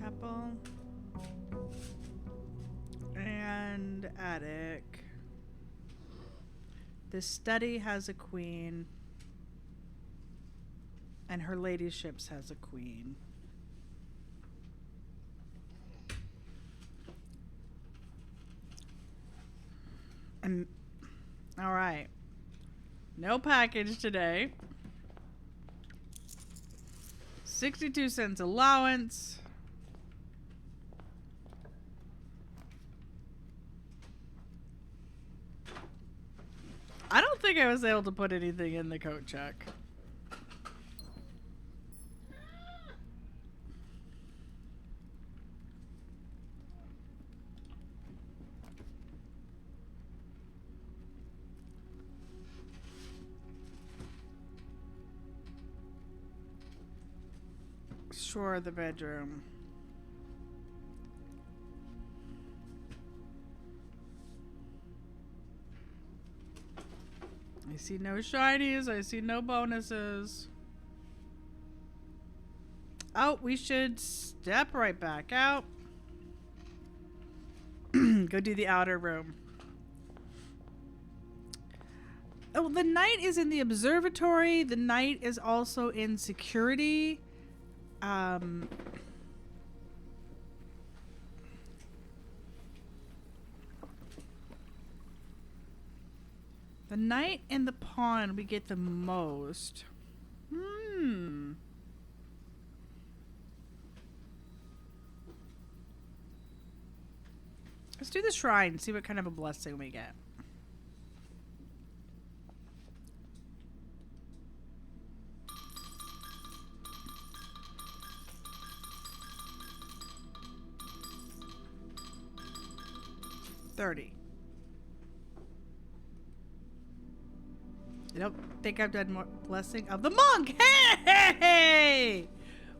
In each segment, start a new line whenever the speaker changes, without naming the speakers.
Chapel. And attic. The study has a queen. And her ladyships has a queen. And all right. No package today. 62 cents allowance. I don't think I was able to put anything in the coat check. Sure, the bedroom. I see no shinies. I see no bonuses. Oh, we should step right back out. Go do the outer room. Oh, the knight is in the observatory. The knight is also in security. The knight and the pawn we get the most. Let's do the shrine, see what kind of a blessing we get. $30. I don't think I've done more blessing of the monk. Hey!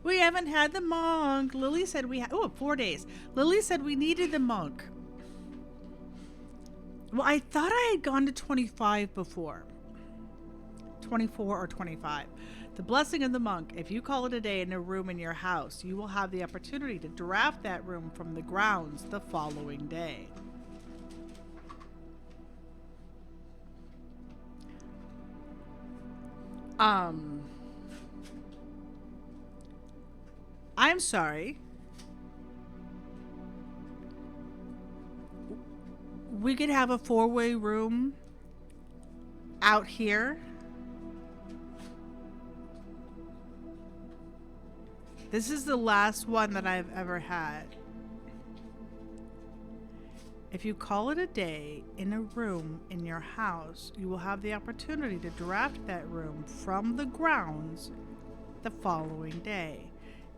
We haven't had the monk. Lily said we had 4 days. Lily said we needed the monk. Well, I thought I had gone to 25 before. 24 or 25. The blessing of the monk. If you call it a day in a room in your house, you will have the opportunity to draft that room from the grounds the following day. I'm sorry. We could have a 4-way room out here. This is the last one that I've ever had. If you call it a day in a room in your house, you will have the opportunity to draft that room from the grounds the following day.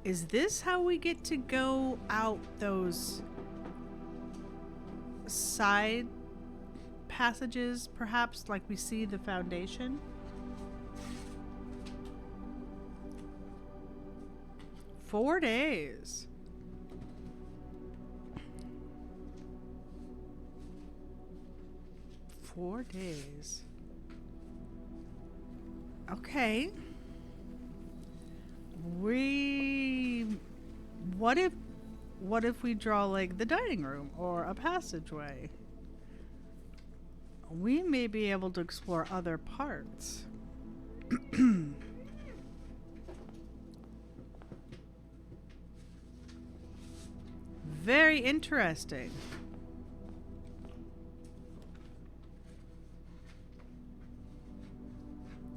Is this how we get to go out those side passages, perhaps, like we see the foundation? Four days. Okay. What if we draw like the dining room or a passageway? We may be able to explore other parts. Very interesting.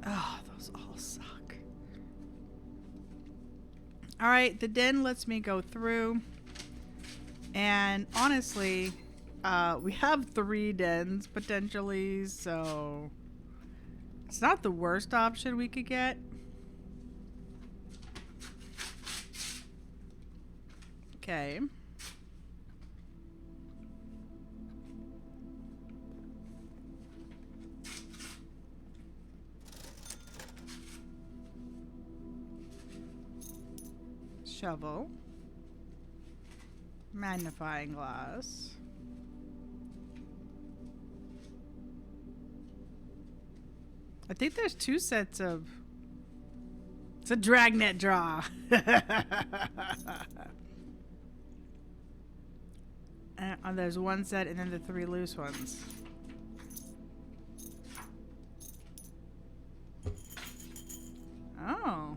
Oh, those all suck. All right, the den lets me go through. And honestly, we have 3 dens potentially, so it's not the worst option we could get. Okay. Shovel. Magnifying glass. I think there's 2 sets of... It's a dragnet draw. Oh, there's one set and then the 3 loose ones. Oh.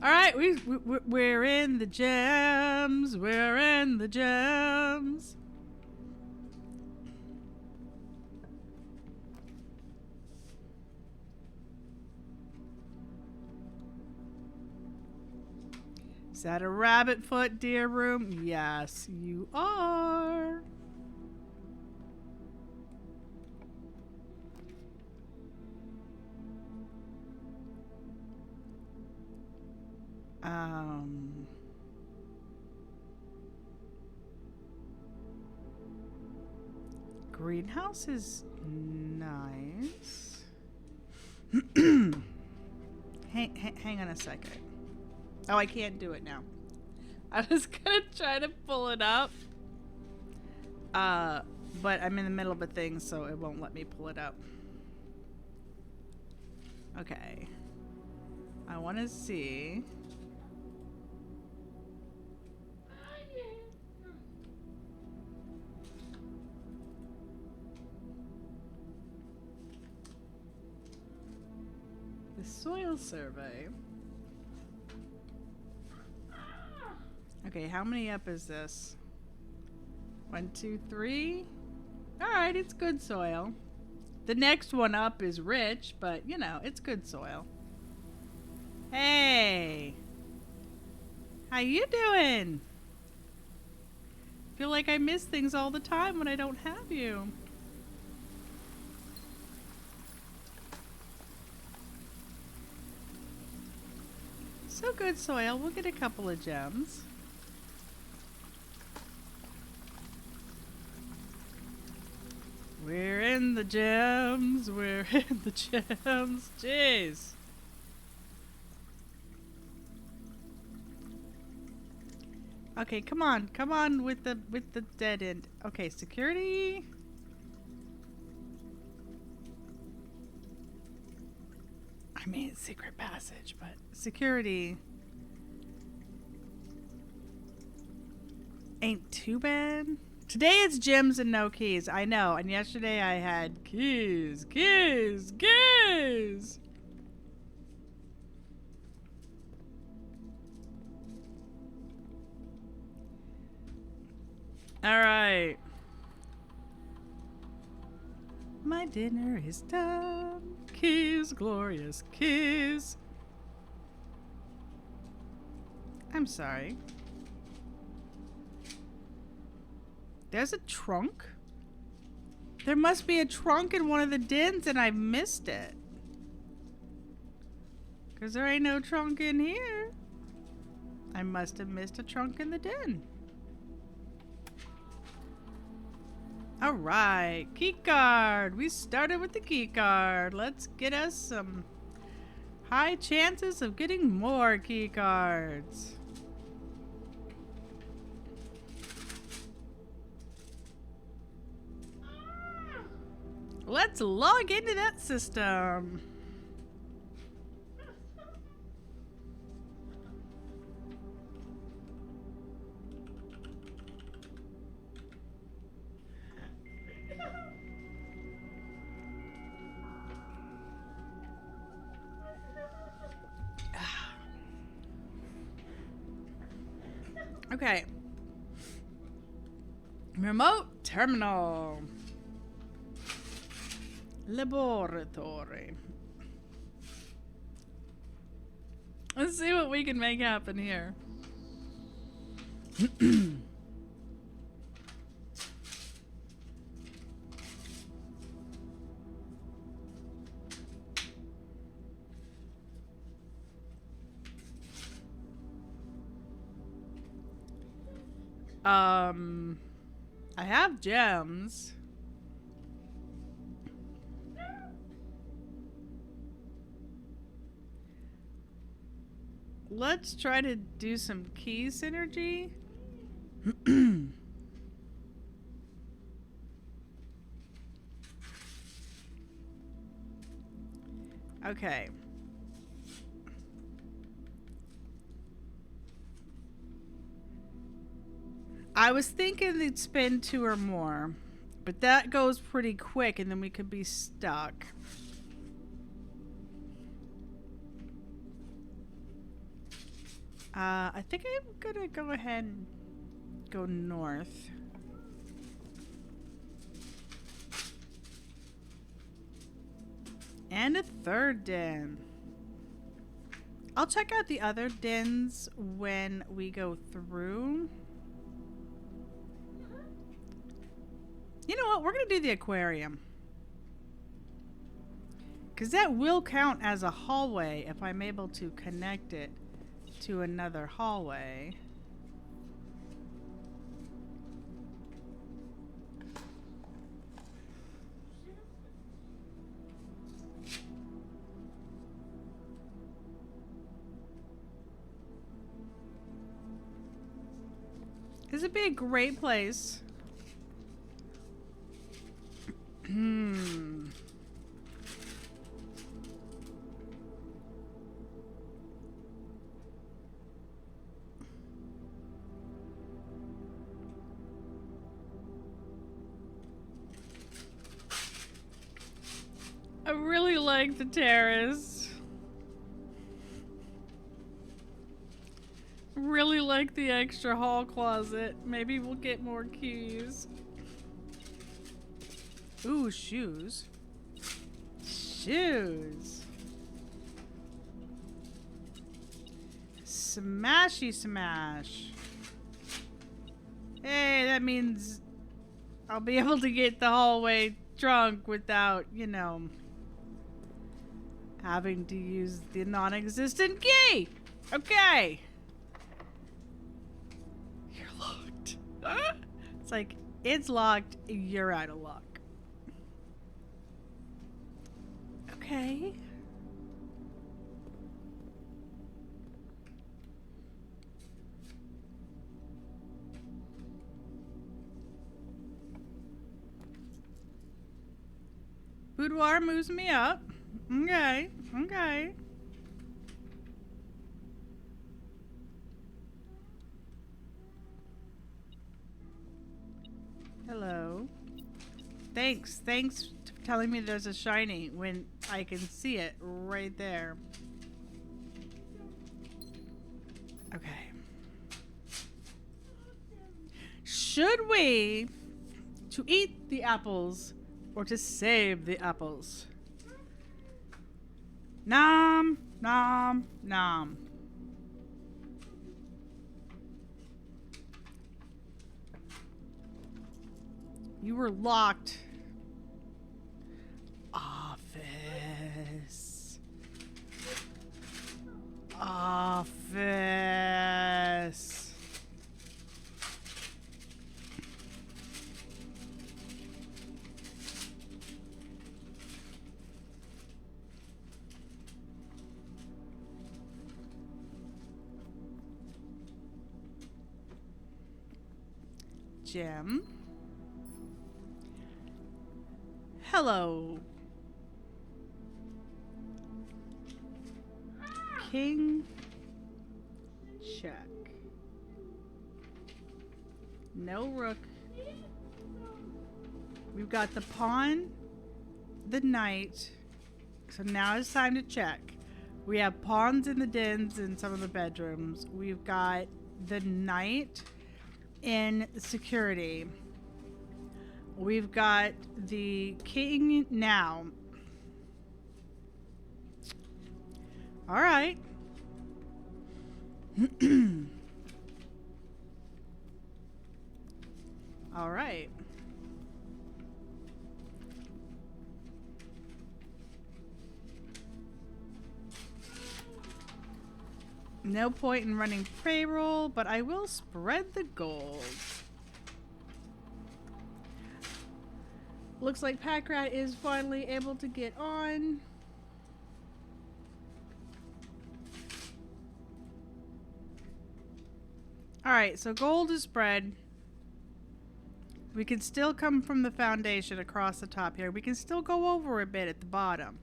Alright, we're in the gems. We're in the gems. Is that a rabbit foot, dear room? Yes, you are. Greenhouse is nice. Hang on a second. Oh, I can't do it now. I was gonna try to pull it up. But I'm in the middle of a thing, so it won't let me pull it up. Okay. I want to see. The soil survey. Okay, how many up is this? 1, 2, 3. Alright, it's good soil. The next one up is rich, but you know, it's good soil. Hey! How you doing? Feel like I miss things all the time when I don't have you. So good soil, we'll get a couple of gems. We're in the gems, we're in the gems. Jeez. Okay, come on with the dead end. Okay, security. I mean, it's secret passage, but security ain't too bad. Today it's gems and no keys. I know, and yesterday I had keys. All right. My dinner is done. Keys, glorious keys. I'm sorry. There's a trunk? There must be a trunk in one of the dens and I've missed it. 'Cause there ain't no trunk in here. I must have missed a trunk in the den. Alright, key card. We started with the key card. Let's get us some high chances of getting more key cards. Let's log into that system. Okay. Remote terminal. Laboratory. Let's see what we can make happen here. I have gems. Let's try to do some key synergy. Okay. I was thinking they'd spend 2 or more, but that goes pretty quick and then we could be stuck. I think I'm gonna go ahead and go north. And a third den. I'll check out the other dens when we go through. You know what? We're going to do the aquarium. Because that will count as a hallway if I'm able to connect it to another hallway. This would be a great place. I really like the terrace. Really like the extra hall closet. Maybe we'll get more keys. Ooh, shoes. Shoes. Smashy smash. Hey, that means I'll be able to get the hallway drunk without, you know, having to use the non-existent key. Okay. You're locked. It's like, it's locked, you're out of luck. Okay. Boudoir moves me up. Okay, okay. Hello. Thanks for telling me there's a shiny when I can see it right there. Okay. Should we to eat the apples or to save the apples? Nom, nom, nom. You were locked. Office. Office. Jim. Hello. King. Check. No rook. We've got the pawn, the knight. So now it's time to check. We have pawns in the dens in some of the bedrooms. We've got the knight in security. We've got the king now. All right. All right. No point in running payroll, but I will spread the gold. Looks like Packrat is finally able to get on. Alright, so gold is spread. We can still come from the foundation across the top here. We can still go over a bit at the bottom.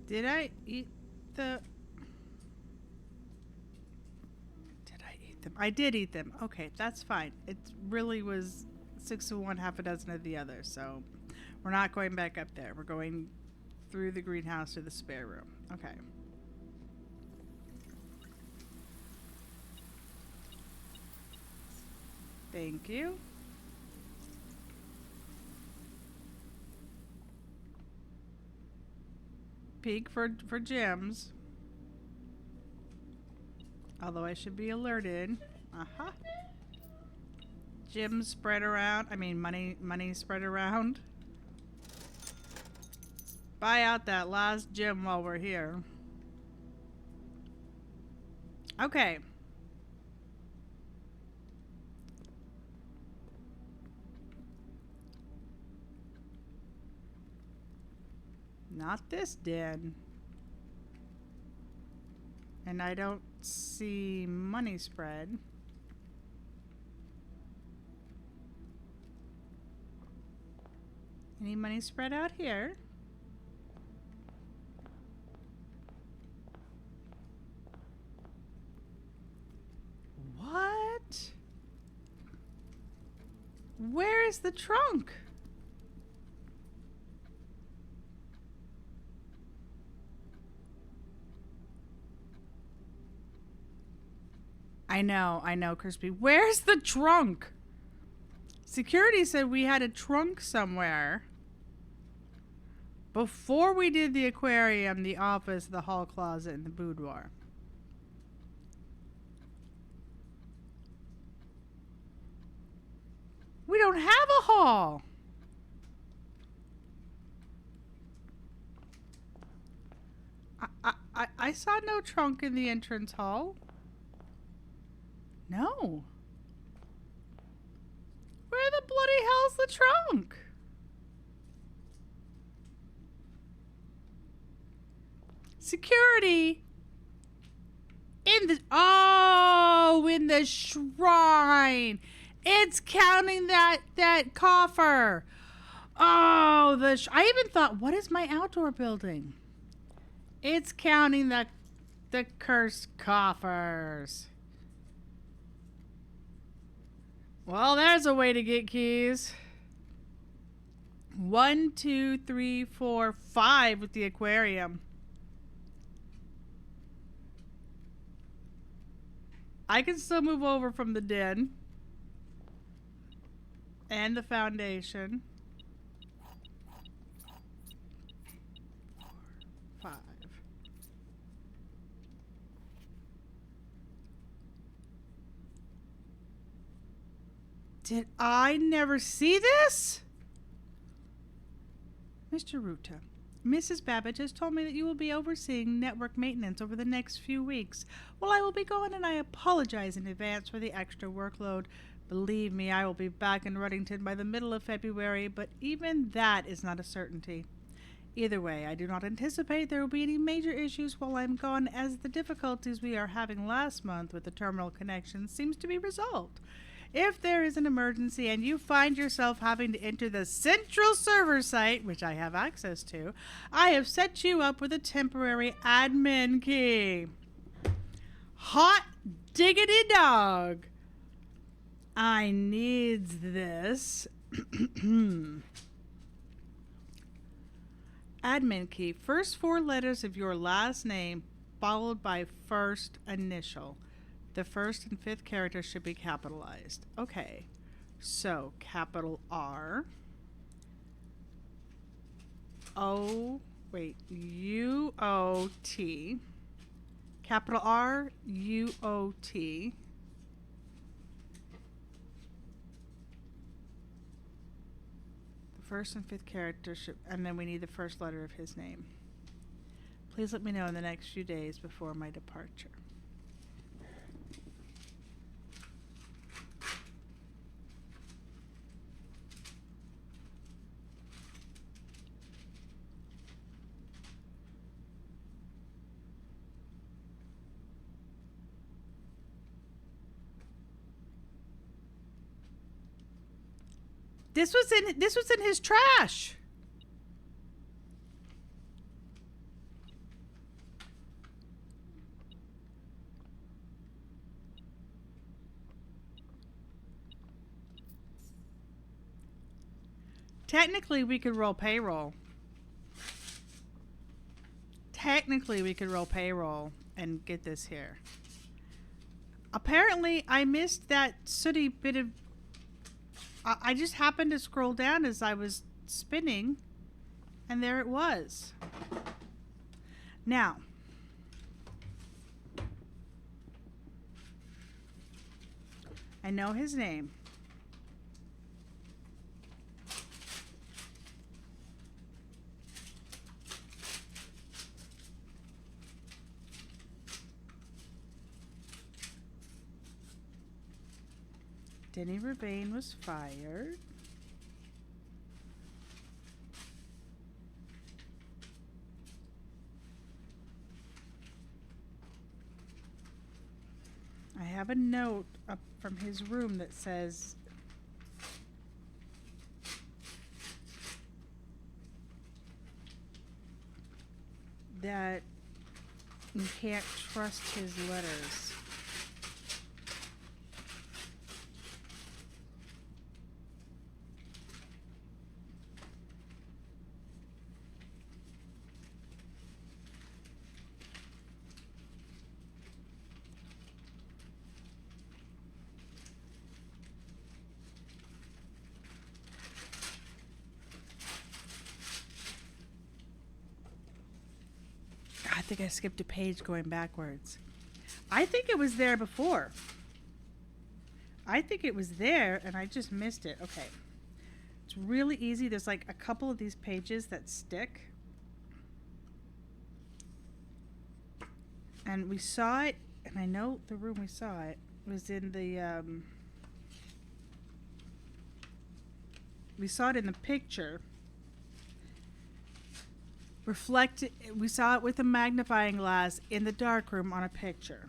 Did I eat the... Did I eat them? I did eat them. Okay, that's fine. It really was 6 of one, half a dozen of the other. So we're not going back up there. We're going through the greenhouse to the spare room. Okay. Thank you. Peek for gems. Although I should be alerted. Uh-huh. Gems spread around. I mean, money spread around. Buy out that last gem while we're here. Okay. Not this den. And I don't see money spread. Any money spread out here? What? Where is the trunk? I know, Crispy. Where's the trunk? Security said we had a trunk somewhere. Before we did the aquarium, the office, the hall closet, and the boudoir. We don't have a hall. I saw no trunk in the entrance hall. No. Where the bloody hell's the trunk? Security. In the shrine. It's counting that coffer. Oh, I even thought, what is my outdoor building? It's counting the cursed coffers. Well, there's a way to get keys. 1, 2, 3, 4, 5 with the aquarium. I can still move over from the den. And the foundation. 4, 5. Did I never see this? Mr. Ruta, Mrs. Babbage has told me that you will be overseeing network maintenance over the next few weeks. Well, I will be gone, and I apologize in advance for the extra workload. Believe me, I will be back in Ruddington by the middle of February, but even that is not a certainty. Either way, I do not anticipate there will be any major issues while I'm gone, as the difficulties we are having last month with the terminal connection seems to be resolved. If there is an emergency and you find yourself having to enter the central server site, which I have access to, I have set you up with a temporary admin key. Hot diggity dog. I needs this. Admin key. First 4 letters of your last name followed by first initial. The first and 5th character should be capitalized. Okay. So, capital R. U-O-T. Capital R, U-O-T. The first and 5th character should, and then we need the first letter of his name. Please let me know in the next few days before my departure. This was in his trash. Technically, we could roll payroll. Technically, we could roll payroll and get this here. Apparently, I missed that sooty bit of... I just happened to scroll down as I was spinning, and there it was. Now, I know his name. Denny Ravane was fired. I have a note up from his room that says that you can't trust his letters. I think I skipped a page going backwards. I think it was there before. I think it was there and I just missed it. Okay. It's really easy. There's like a couple of these pages that stick. And we saw it, and I know the room we saw it was in the, we saw it in the picture. Reflected, we saw it with a magnifying glass in the dark room on a picture.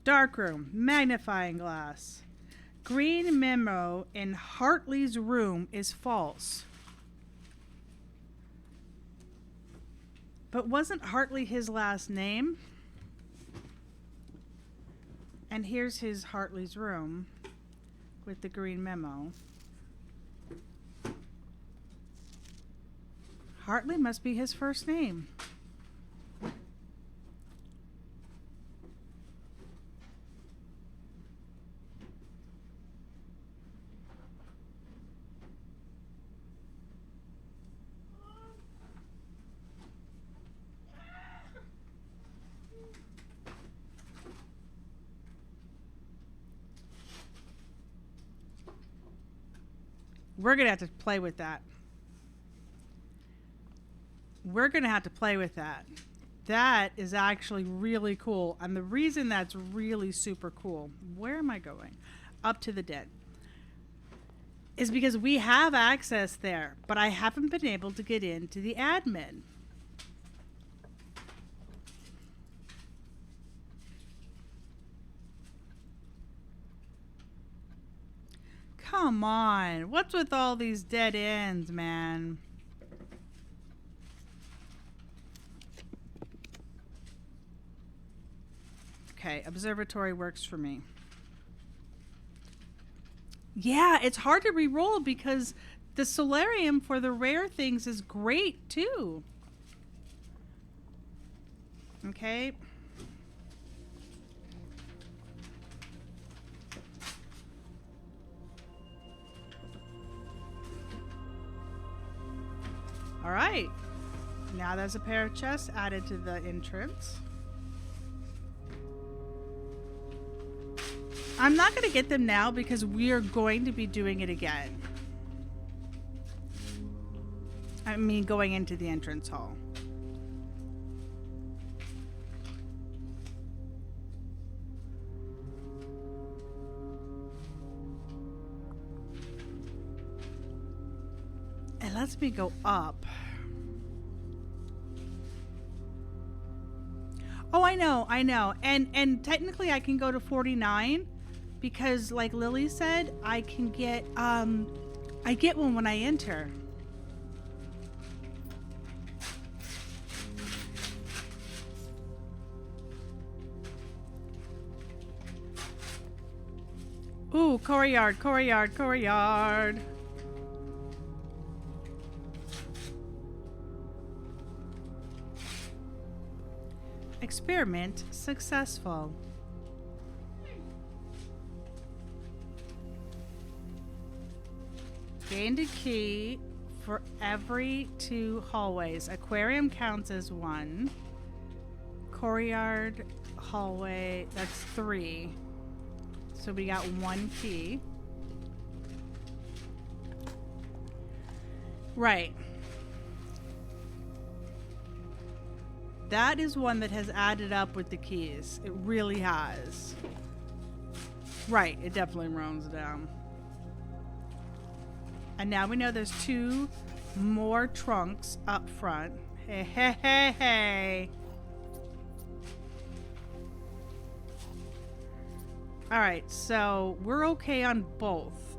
Dark room, magnifying glass. Green memo in Hartley's room is false. But wasn't Hartley his last name? And here's his Hartley's room with the green memo. Hartley must be his first name. We're going to have to play with that. We're going to have to play with that. That is actually really cool. And the reason that's really super cool, where am I going? Up to the dead. Is because we have access there, but I haven't been able to get into the admin. Come on. What's with all these dead ends, man? Okay, observatory works for me. Yeah, it's hard to re-roll because the solarium for the rare things is great too. Okay. All right. Now there's a pair of chests added to the entrance. I'm not going to get them now because we are going to be doing it again. I mean, going into the entrance hall. It lets me go up. Oh, I know. And technically I can go to 49 because like Lily said, I can get I get one when I enter. Ooh, courtyard, courtyard, courtyard. Experiment successful. Gained a key for every 2 hallways. Aquarium counts as 1. Courtyard, hallway, that's 3. So we got 1 key. Right. That is one that has added up with the keys. It really has. Right, it definitely rounds down. And now we know there's 2 more trunks up front. Hey, hey, hey, hey. All right, so we're okay on both.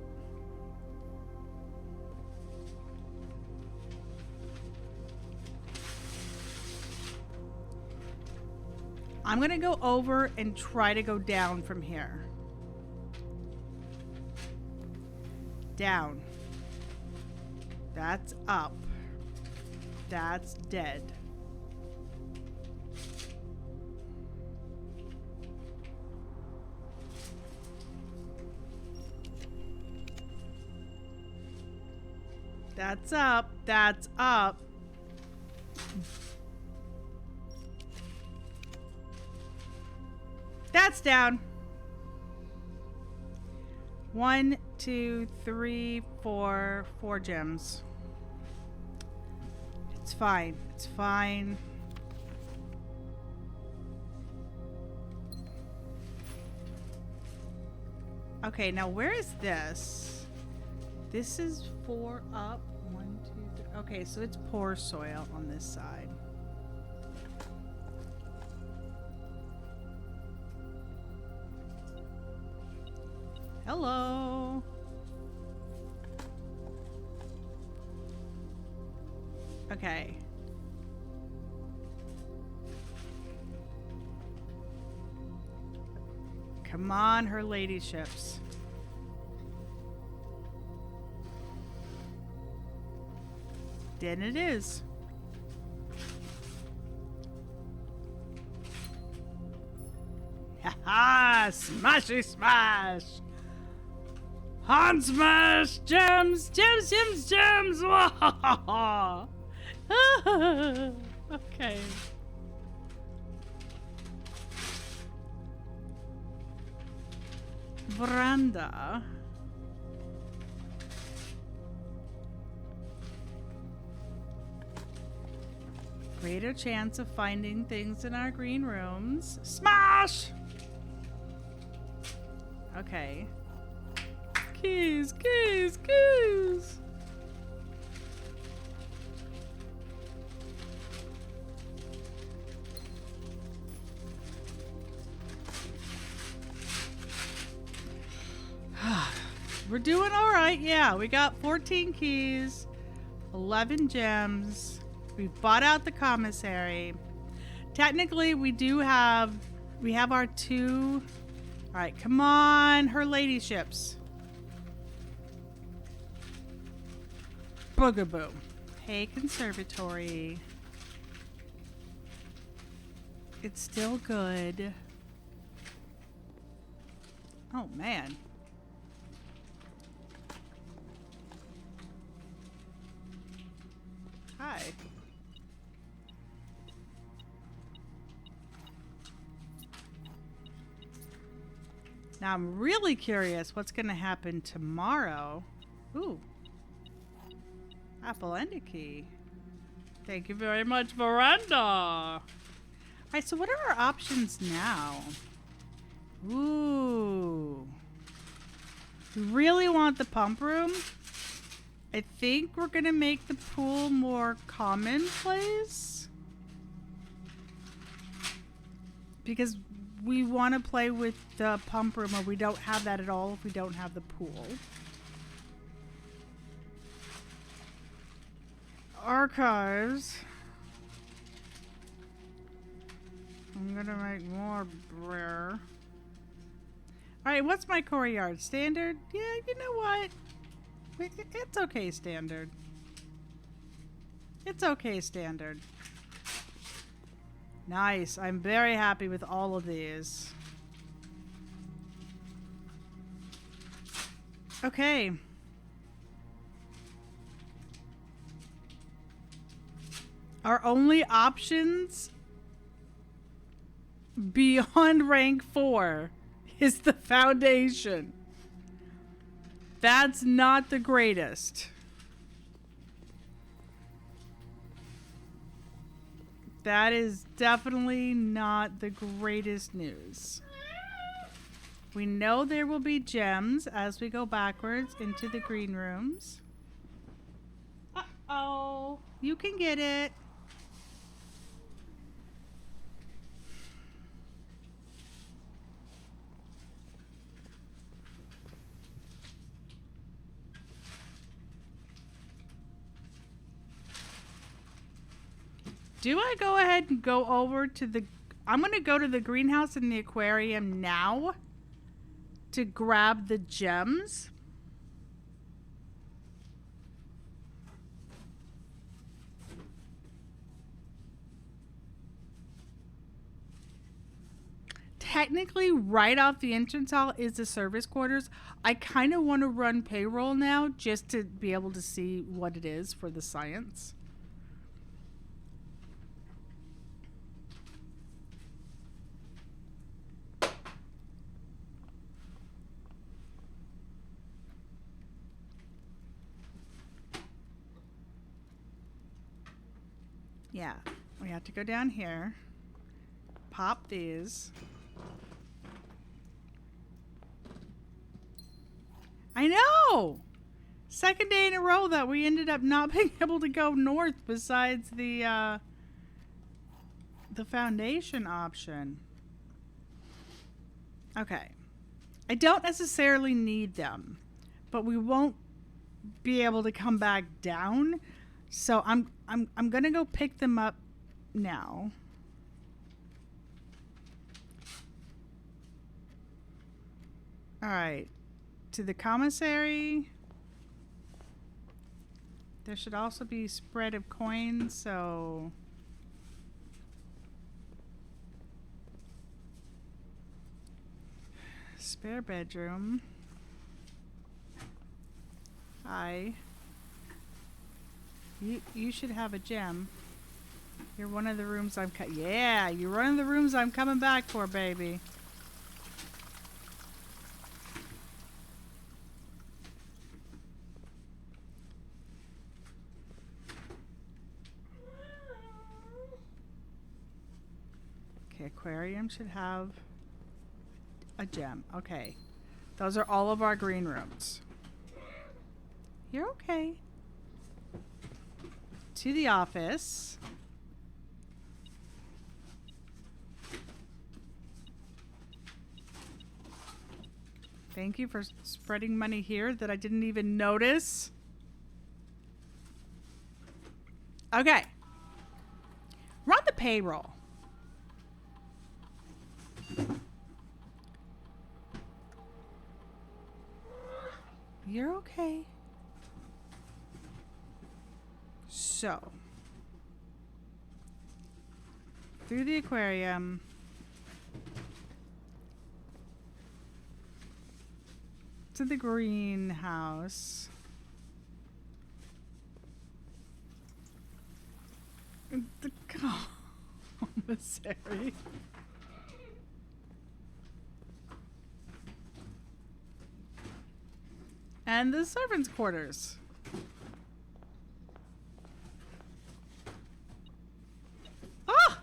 I'm gonna go over and try to go down from here. Down. That's up. That's dead. That's up. That's up. That's down. 1, 2, 3, 4. 4 gems. It's fine. It's fine. Okay, now where is this? This is 4 up. 1, 2, 3. Okay, so it's poor soil on this side. Hello. Okay. Come on, her ladyships. Then it is. Ha ha! Smashy smash! Han smash! Gems! Gems! Gems! Gems! Okay. Veranda. Greater chance of finding things in our green rooms. Smash! Okay. Keys, keys, keys! We're doing all right. Yeah, we got 14 keys, 11 gems. We bought out the commissary. Technically, we have our 2. All right, come on, her ladyships. Boogaboo. Hey, conservatory. It's still good. Oh, man. Hi. Now I'm really curious what's going to happen tomorrow. Ooh. Apple and a key. Thank you very much, Veranda. All right, so what are our options now? Ooh. We really want the pump room. I think we're going to make the pool more commonplace. Because we want to play with the pump room, or we don't have that at all if we don't have the pool. Archives. I'm gonna make more rare. All right, what's my courtyard? Standard? Yeah, you know what? It's okay, standard. It's okay, standard. Nice. I'm very happy with all of these. Okay. Our only options beyond rank 4 is the foundation. That's not the greatest. That is definitely not the greatest news. We know there will be gems as we go backwards into the green rooms. Uh-oh. You can get it. Do I go ahead and go over to the... I'm going to go to the greenhouse and the aquarium now to grab the gems. Technically, right off the entrance hall is the service quarters. I kind of want to run payroll now just to be able to see what it is for the science. Yeah, we have to go down here, pop these. I know! Second day in a row that we ended up not being able to go north besides the foundation option. Okay. I don't necessarily need them, but we won't be able to come back down. So I'm gonna go pick them up now. All right, to the commissary. There should also be spread of coins, so spare bedroom. Hi. You should have a gem. You're one of the rooms I'm yeah, you're one of the rooms I'm coming back for, baby. Okay, aquarium should have a gem. Okay. Those are all of our green rooms. You're okay. To the office. Thank you for spreading money here that I didn't even notice. Okay. Run the payroll. You're okay. So, through the aquarium. To the greenhouse. The commissary. And the servants' quarters. Ah!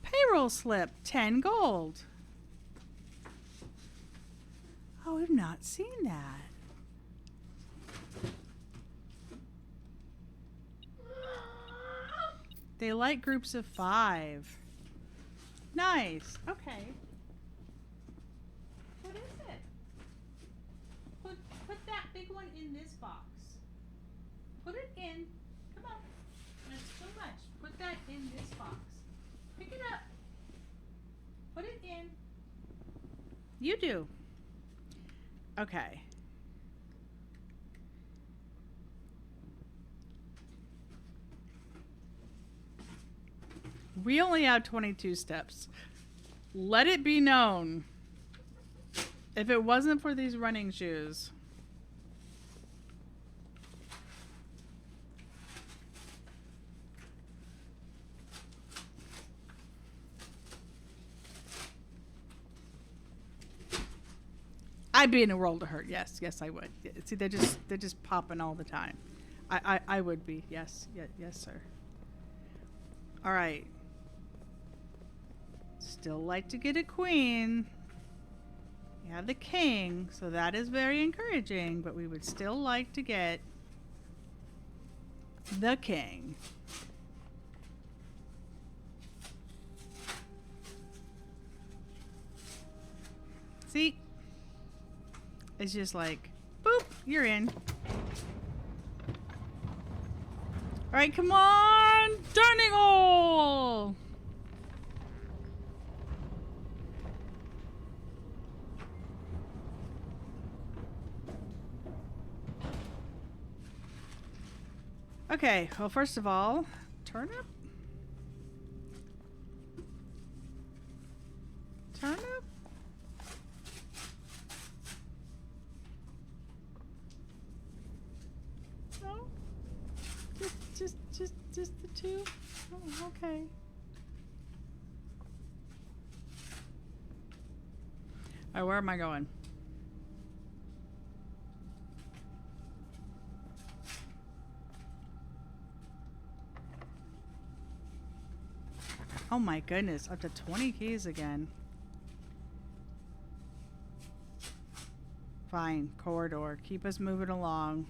Payroll slip, 10 gold. Oh, we've not seen that. They like groups of 5. Nice. Okay. What is it? Put that big one in this box. Put it in. Come on. That's too much. Put that in this box. Pick it up. Put it in. You do. Okay. We only have 22 steps. Let it be known, if it wasn't for these running shoes, I'd be in a world of hurt. Yes, yes, I would. See, they're just popping all the time. I would be. Yes, yes, sir. All right. Still like to get a queen. You have the king, so that is very encouraging, but we would still like to get the king. See? It's just like, boop, you're in. All right, come on, turning hole. Okay, well, first of all, turnip. Turnip. No. Just the two. Oh, okay. All right, where am I going? Oh my goodness, up to 20 keys again. Fine, corridor. Keep us moving along.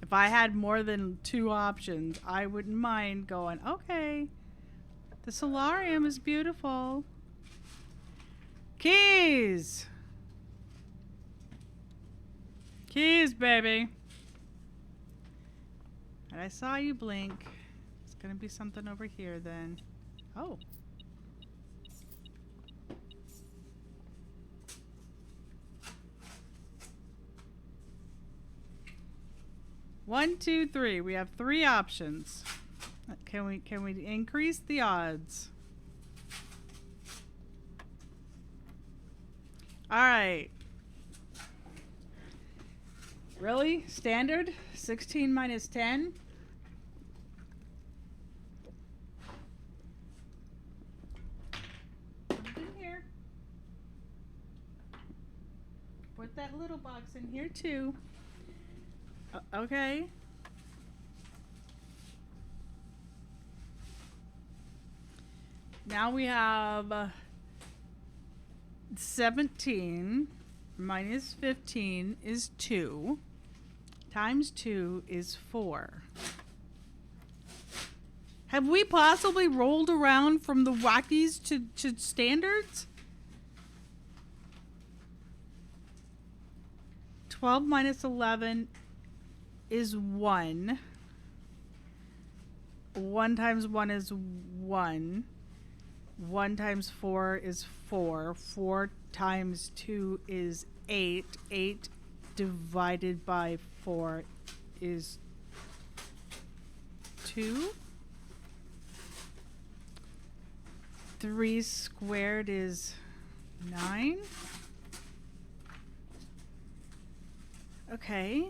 If I had more than 2 options, I wouldn't mind going, okay, the solarium is beautiful. Keys! Keys, baby. And I saw you blink. It's gonna be something over here then. Oh. One, two, three. We have 3 options. Can we increase the odds? All right. Really? Standard? 16 minus 10? Put it in here. Put that little box in here too. Okay. Now we have 17 minus 15 is 2. Times 2 is 4. Have we possibly rolled around from the wackies to standards? 12 minus 11 is 1. 1 times 1 is 1. 1 times 4 is 4. 4 times 2 is 8. 8 divided by 4 is 2. 3 squared is 9. Okay.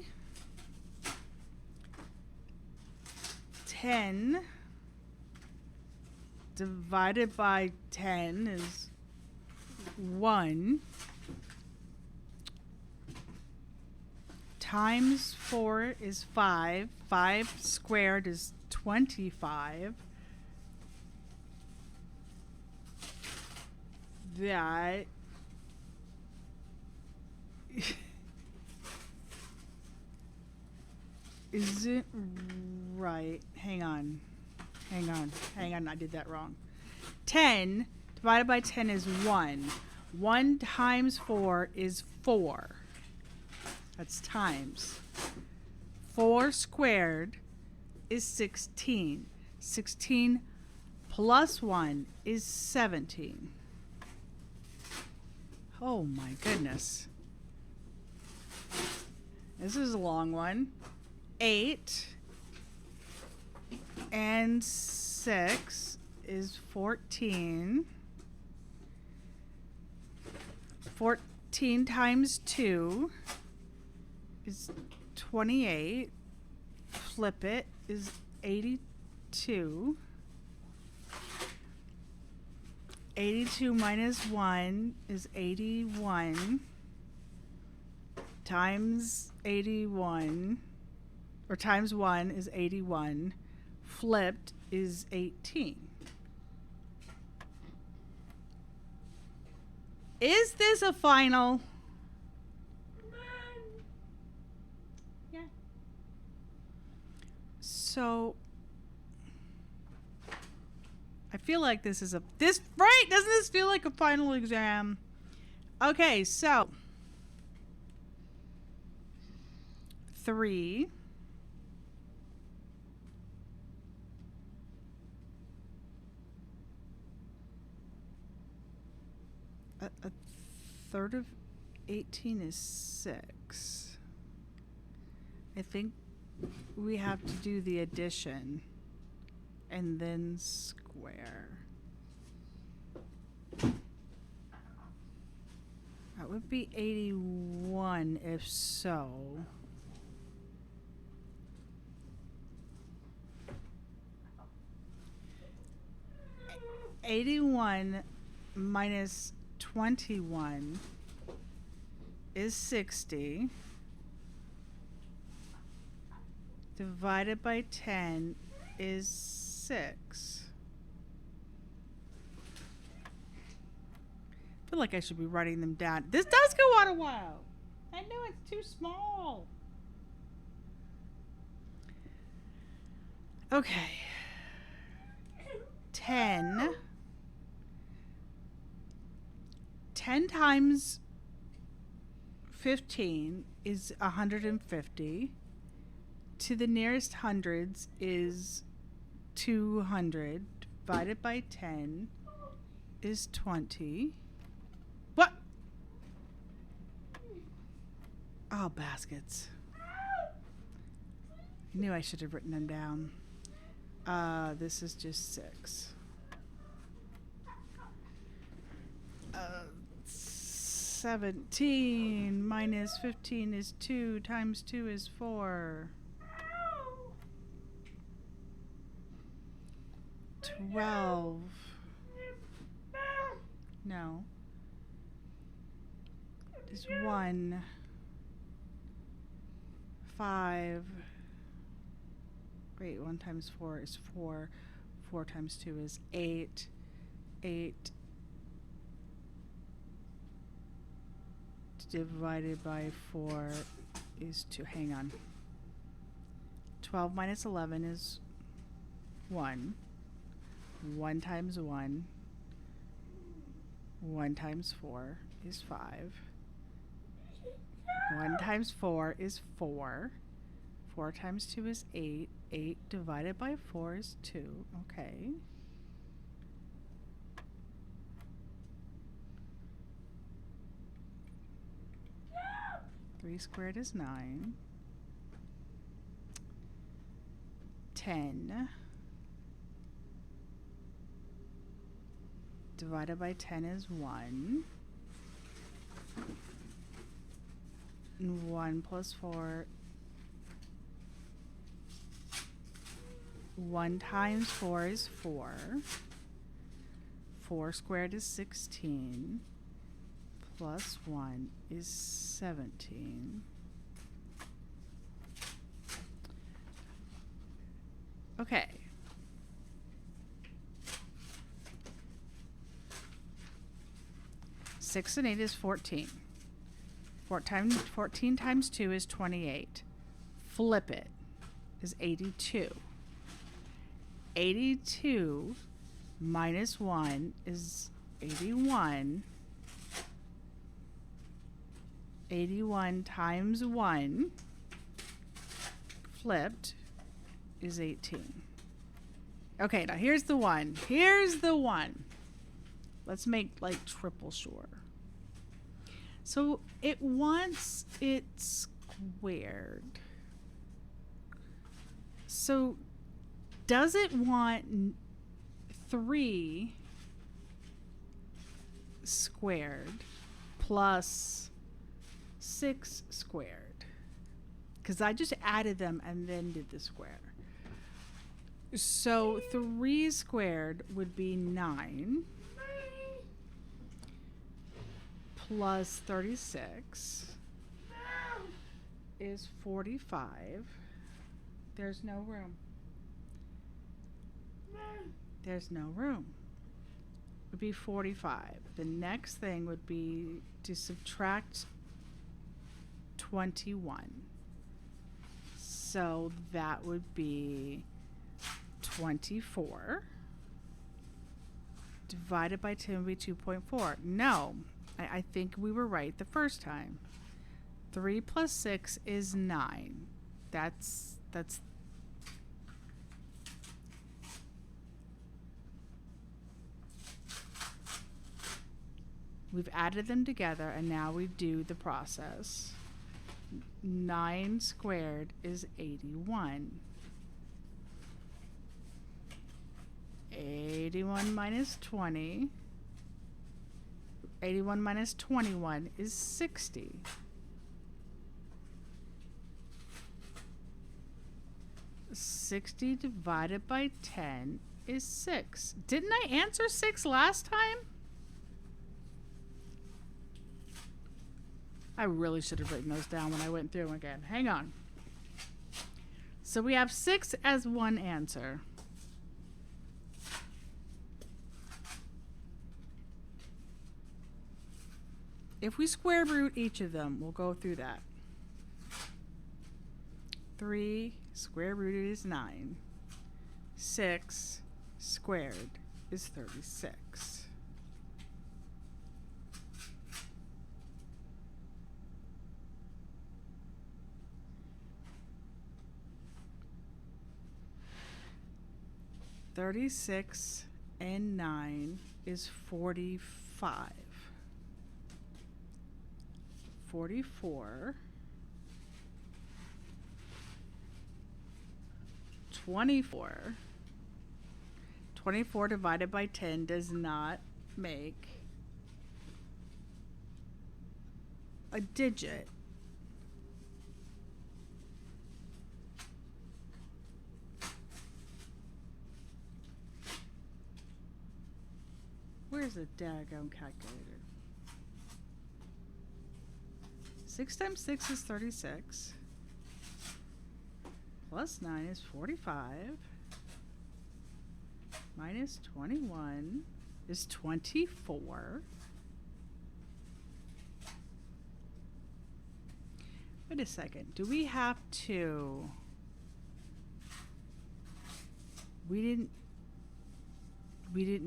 10 divided by 10 is 1. Times 4 is 5. 5 squared is 25. That isn't right. Hang on. I did that wrong. 10 divided by 10 is 1. 1 times 4 is 4. That's times. 4 squared is 16. 16 plus 1 is 17. Oh my goodness. This is a long one. 8 and 6 is 14. 14 times 2 is 28. Flip it is 82. 82 minus 1 is 81. Times 81, or times 1 is 81. Flipped is 18. Is this a final? Yeah. So I feel like this is right? Doesn't this feel like a final exam? Okay, so 3 a third of 18 is 6. I think we have to do the addition and then square. That would be 81 if so. 81 minus 21 is 60. Divided by 10 is 6. I feel like I should be writing them down. This does go on a while. I know it's too small. Okay. 10 times 15 is 150. To the nearest hundreds is 200. Divided by 10 is 20. What? Oh, baskets. I knew I should have written them down. This is just 6. 17 minus 15 is 2 times 2 is 4. 12. No. Is 1. 5. Wait, 1 times 4 is 4. 4 times 2 is 8. 8 divided by 4 is 2. Hang on. 12 minus 11 is 1. 1 times 1. 1 times 4 is 5. 1 times 4 is 4. 4 times 2 is 8. 8 divided by 4 is 2. Okay. Three squared is 9. 10 divided by 10 is 1. 1 plus 4. 1 times 4 is 4. 4 squared is 16. Plus 1 is 17. Okay. Six and 8 is 14. 14 times 2 is 28. Flip it is 82. 82 minus 1 is 81. 81 times 1 flipped is 18. Okay, now here's the one. Here's the one. Let's make like triple sure. So it wants it squared. So does it want 3 squared plus 6 squared? Because I just added them and then did the square. So 3 squared would be 9 plus 36 is 45. There's no room. There's no room. It would be 45. The next thing would be to subtract 21. So that would be 24 divided by 10 would be 2.4. No, I think we were right the first time. 3 plus 6 is 9. That's we've added them together and now we do the process. 9 squared is 81. 81 minus 20. 81 minus 21 is 60. $60 divided by 10 is 6. Didn't I answer 6 last time? I really should have written those down when I went through them again. Hang on. So we have 6 as one answer. If we square root each of them, we'll go through that. 3 square rooted is 9. 6 squared is 36. $36 and 9 is 45. 44. 24. 24 divided by 10 does not make a digit. Where's the daggone calculator? 6 times 6 is 36. Plus 9 is 45. Minus 21 is 24. Wait a second. Do we have to... We didn't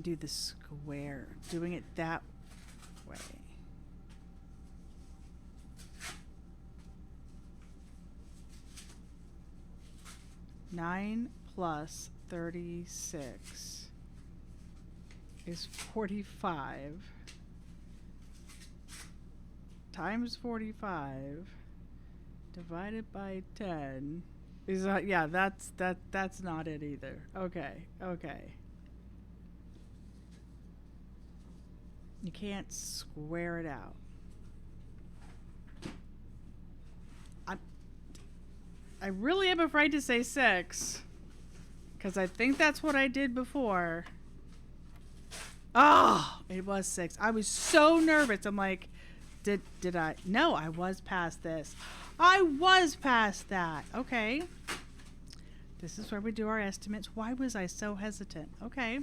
do the square. Doing it that way. Nine plus 36 is 45 times 45 divided by 10 is yeah, that's not it either. Okay. You can't square it out. I really am afraid to say 6 because I think that's what I did before. Oh, it was 6. I was so nervous. I'm like, did I? No, I was past this. I was past that. Okay. This is where we do our estimates. Why was I so hesitant? Okay.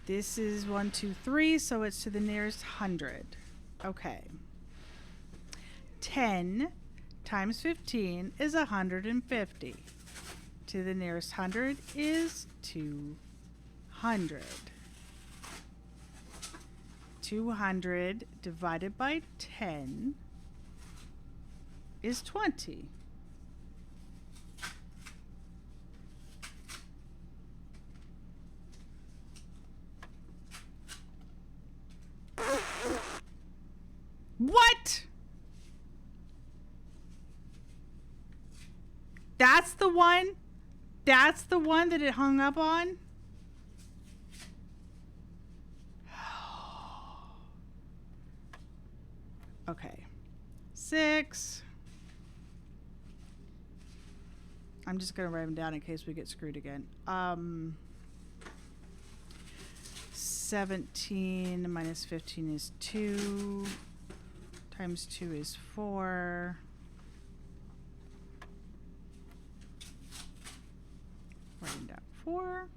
This is 1, 2, 3, so it's to the nearest 100. Okay. 10 times 15 is 150. To the nearest 100 is 200. 200 divided by 10 is 20. That's the one? That's the one that it hung up on? Okay. 6. I'm just going to write them down in case we get screwed again. 17 minus 15 is 2. Times 2 is 4. Writing down 4.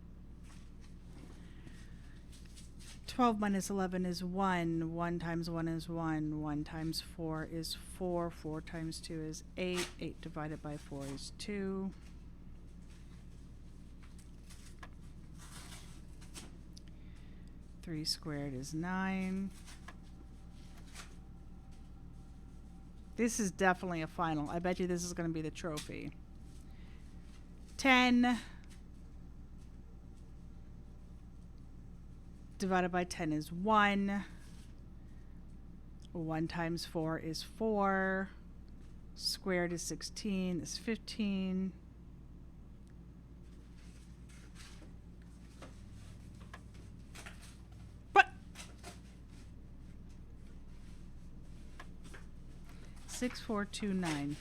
12 minus 11 is 1. 1 times 1 is 1. 1 times 4 is 4. 4 times 2 is 8. 8 divided by 4 is 2. 3 squared is 9. This is definitely a final. I bet you this is going to be the trophy. 10 divided by 10 is 1. 1 times 4 is 4. Squared is 16. Is 15. What? 6429.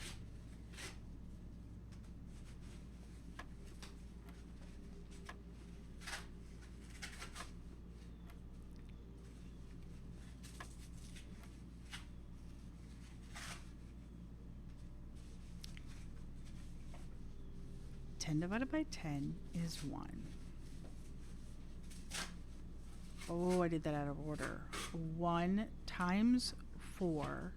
Divided by 10 is 1. Oh, I did that out of order. 1 times 4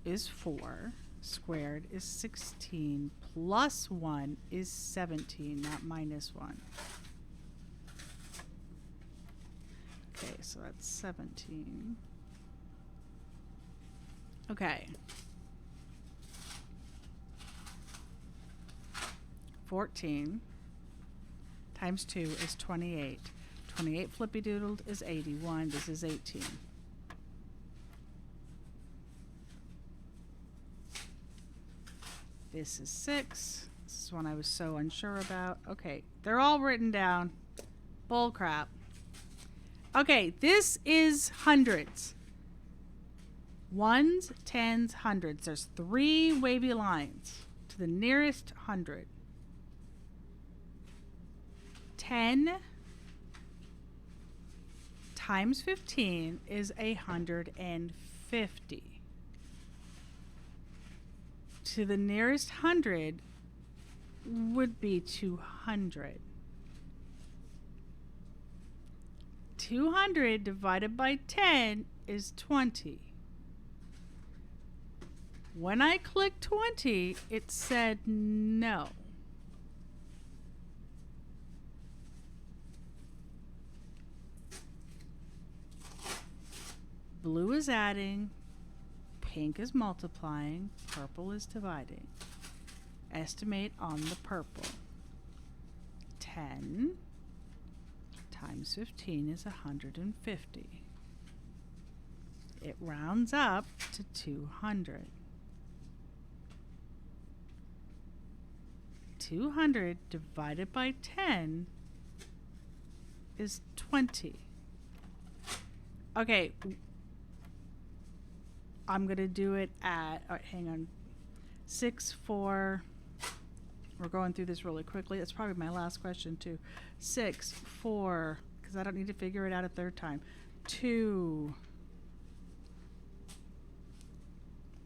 is 4. Squared is 16. Plus 1 is 17, not minus 1. Okay, so that's 17. Okay. 14 times 2 is 28. 28 flippy doodled is 81. This is 18. This is 6. This is one I was so unsure about. Okay, they're all written down. Bull crap. Okay, this is hundreds. Ones, tens, hundreds. There's 3 wavy lines to the nearest 100. 10 times 15 is 150. To the nearest 100 would be 200. 200 divided by 10 is 20. When I clicked 20, it said no. Blue is adding, pink is multiplying, purple is dividing. Estimate on the purple. 10 times 15 is 150. It rounds up to 200. 200 divided by 10 is 20. Okay. I'm going to do it at, hang on, 6, 4. We're going through this really quickly. That's probably my last question too. 6, 4, because I don't need to figure it out a third time. 2,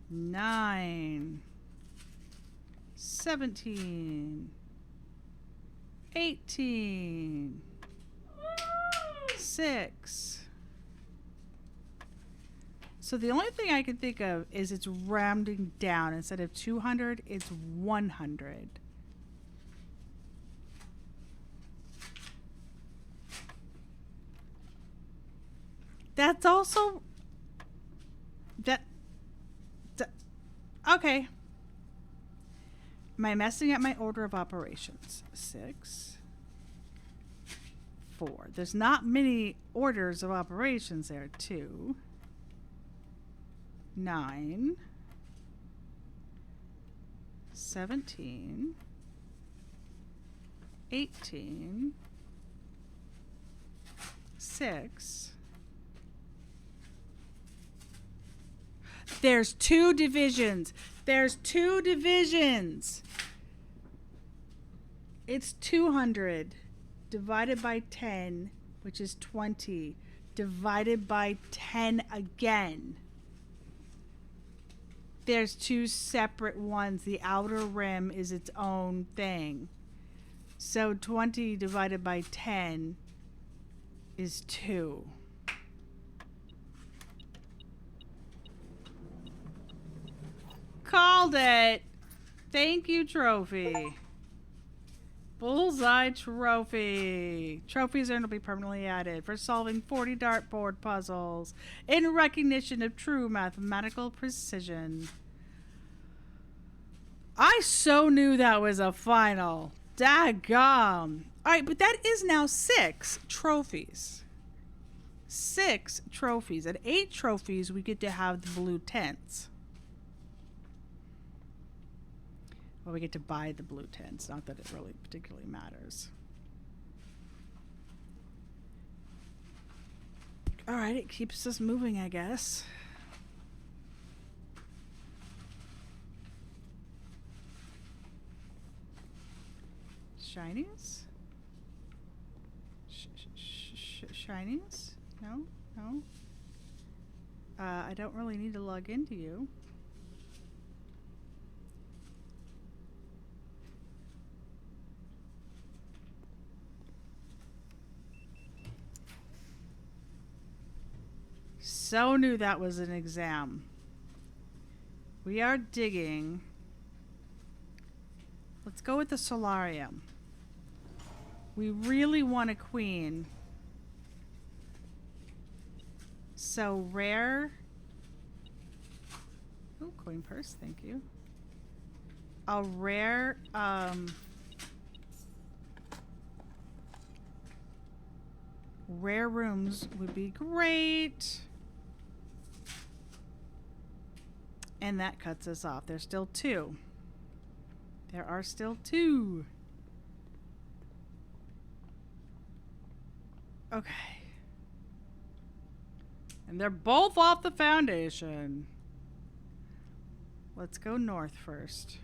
9, 17, 18, 6. So the only thing I can think of is it's rounding down. Instead of 200, it's 100. That's also okay. Am I messing up my order of operations? 6, 4. There's not many orders of operations there. 2, 9, 17, 18, 6. There's 2 divisions. There's 2 divisions. It's 200 divided by 10, which is 20, divided by 10 again. There's 2 separate ones. The outer rim is its own thing. So 20 divided by 10 is 2. Called it. Thank you, trophy. Bullseye trophy. Trophies earned will be permanently added for solving 40 dartboard puzzles in recognition of true mathematical precision. I so knew that was a final. Daggum. Alright, but that is now 6 trophies. 6 trophies. At 8 trophies, we get to have the blue tents. Well, we get to buy the blue tents. Not that it really particularly matters. Alright, it keeps us moving, I guess. Shinies? Shinies? No? No? I don't really need to log into you. So knew that was an exam. We are digging. Let's go with the solarium. We really want a queen. So rare. Oh, coin purse, thank you. A rare, rare rooms would be great. And that cuts us off. There's still 2. There are still 2. Okay. And they're both off the foundation. Let's go north first.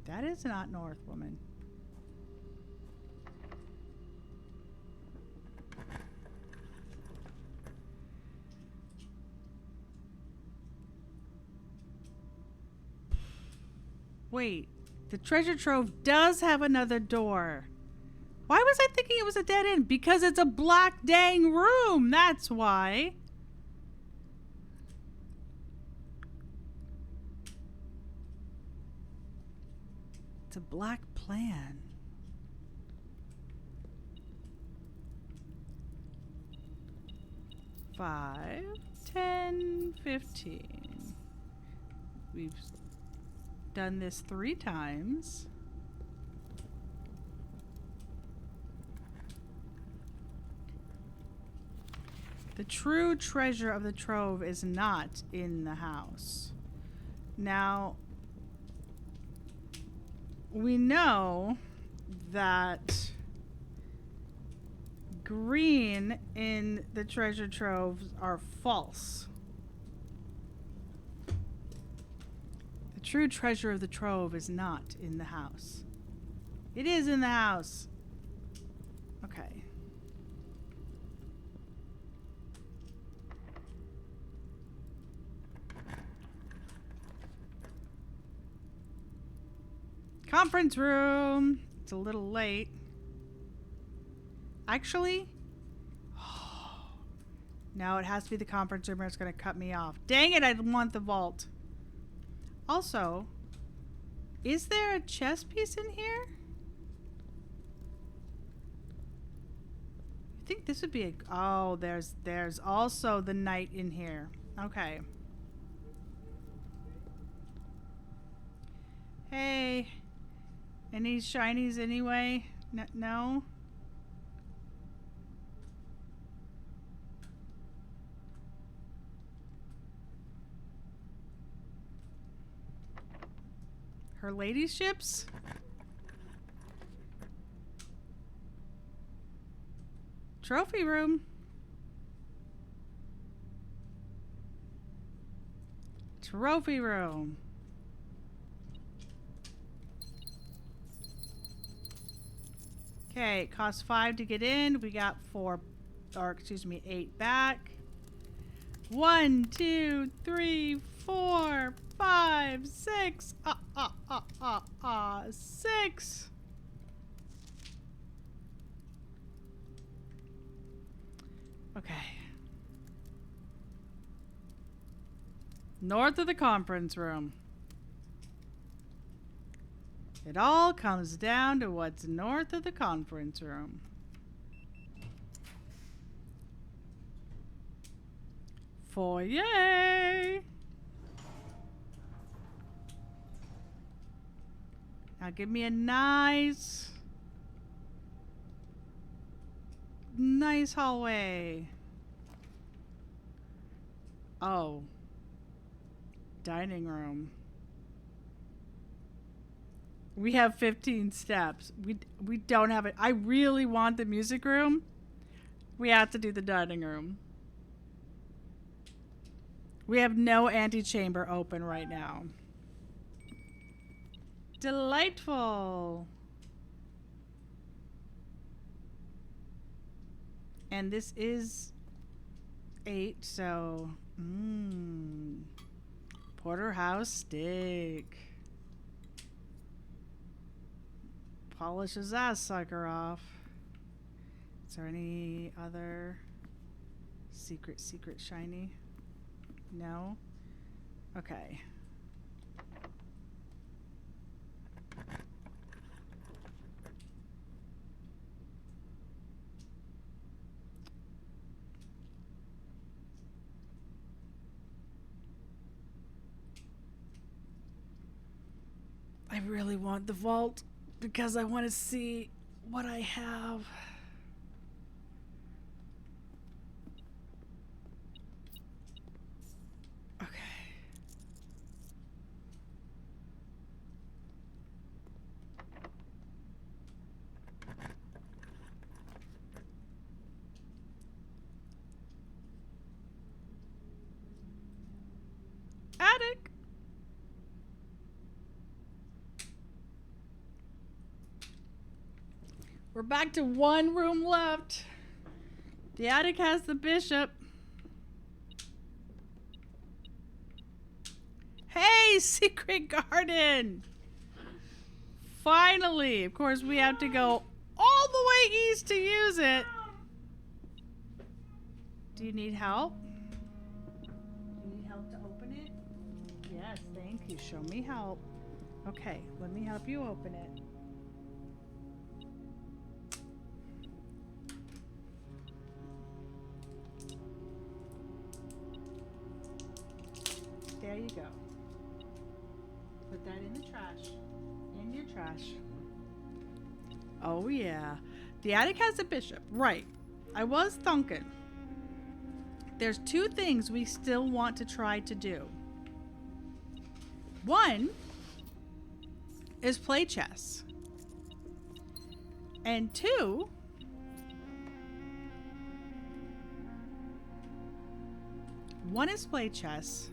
That is not north, woman. Wait, the treasure trove does have another door. Why was I thinking it was a dead end? Because it's a black dang room, that's why. It's a black plan. Five, 10, 15. We've done this 3 times. The true treasure of the trove is not in the house. Now, we know that green in the treasure troves are false. The true treasure of the trove is not in the house. It is in the house. Okay. Conference room. It's a little late. Actually, no, it has to be the conference room or it's going to cut me off. Dang it, I want the vault. Also, is there a chess piece in here? I think this would be a... Oh, there's also the knight in here. Okay. Hey. Any shinies anyway? No? Her ladyships? Trophy room. Trophy room. Okay, it costs 5 to get in. We got 8 back. 1, 2, 3, 4, 5, 6. 6. Okay. North of the conference room. It all comes down to what's north of the conference room. Foyer. Now give me a nice hallway. Oh. Dining room. We have 15 steps. We don't have it. I really want the music room. We have to do the dining room. We have no antechamber open right now. Delightful. And this is 8, so porterhouse steak. Polishes that sucker off. Is there any other secret shiny? No? Okay. I really want the vault because I want to see what I have. Okay. Attic. We're back to 1 room left. The attic has the bishop. Hey, secret garden! Finally! Of course, we have to go all the way east to use it. Do you need help? Do you need help to open it? Yes, thank you. Show me help. Okay, let me help you open it. There you go. Put that in the trash. In your trash. Oh yeah. The attic has a bishop. Right. I was thinking. There's 2 things we still want to try to do. One is play chess. And 2 one is play chess.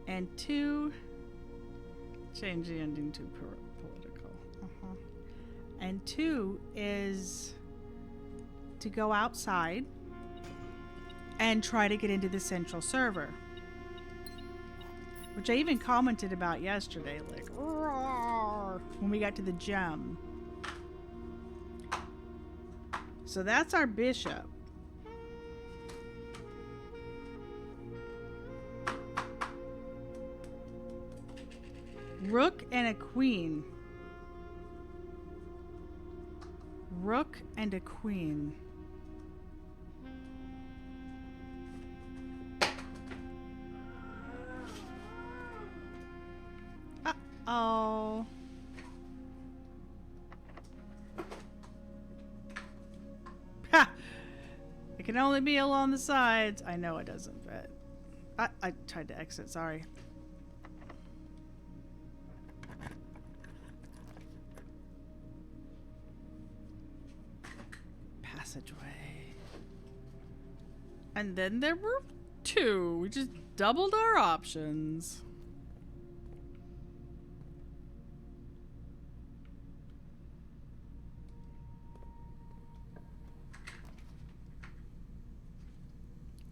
And 2, change the ending to political. And 2 is to go outside and try to get into the central server. Which I even commented about yesterday, like, roar, when we got to the gem. So that's our bishop. Rook and a queen. Rook and a queen. Uh-oh. Ha! It can only be along the sides. I know it doesn't fit. I tried to exit, sorry. And then there were 2. We just doubled our options.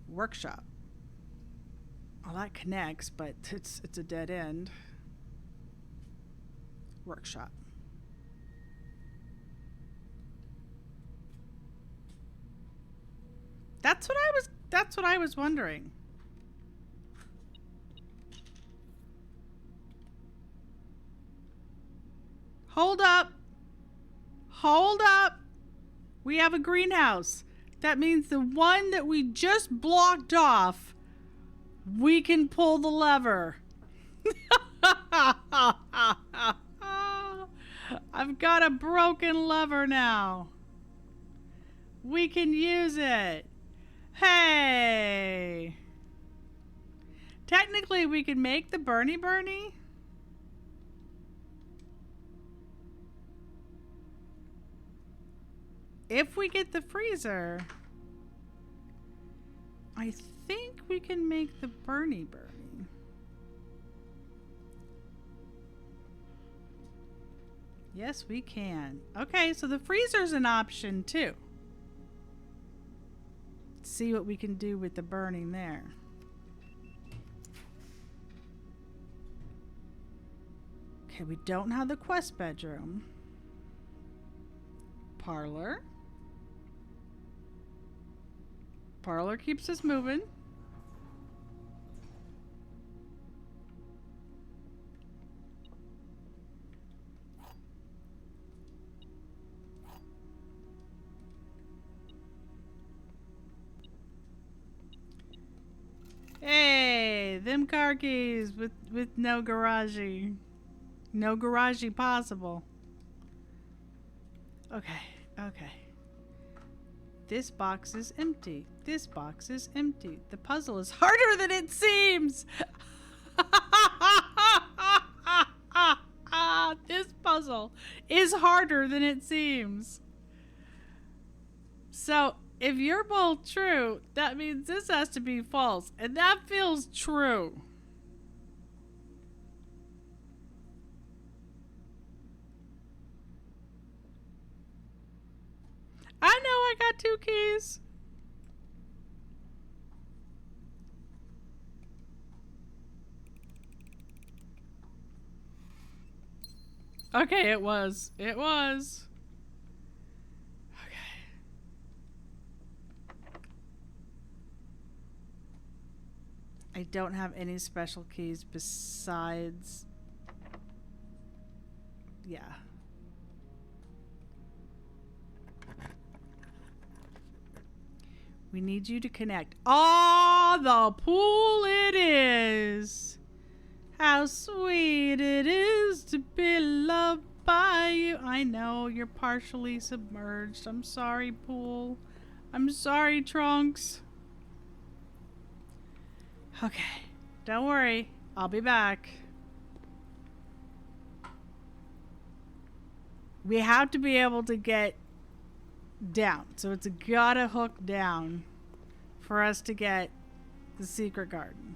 Workshop. Well, that connects, but it's a dead end. Workshop. That's what I was wondering. Hold up. Hold up. We have a greenhouse. That means the one that we just blocked off, we can pull the lever. I've got a broken lever now. We can use it. Hey. Technically, we can make the Bernie. If we get the freezer, I think we can make the Bernie. Yes, we can. Okay, so the freezer's an option too. See what we can do with the burning there. Okay, we don't have the quest bedroom. Parlor. Parlor keeps us moving. Hey, them car keys with no garagey. No garagey possible. Okay, okay. This box is empty. This box is empty. The puzzle is harder than it seems. This puzzle is harder than it seems. So, if you're both true, that means this has to be false. And that feels true. I know I got 2 keys. Okay, it was. It was. Okay. I don't have any special keys besides... Yeah. We need you to connect. Oh, the pool it is. How sweet it is to be loved by you. I know you're partially submerged. I'm sorry, pool. I'm sorry, Trunks. Okay, don't worry. I'll be back. We have to be able to get down. So it's gotta hook down for us to get the secret garden.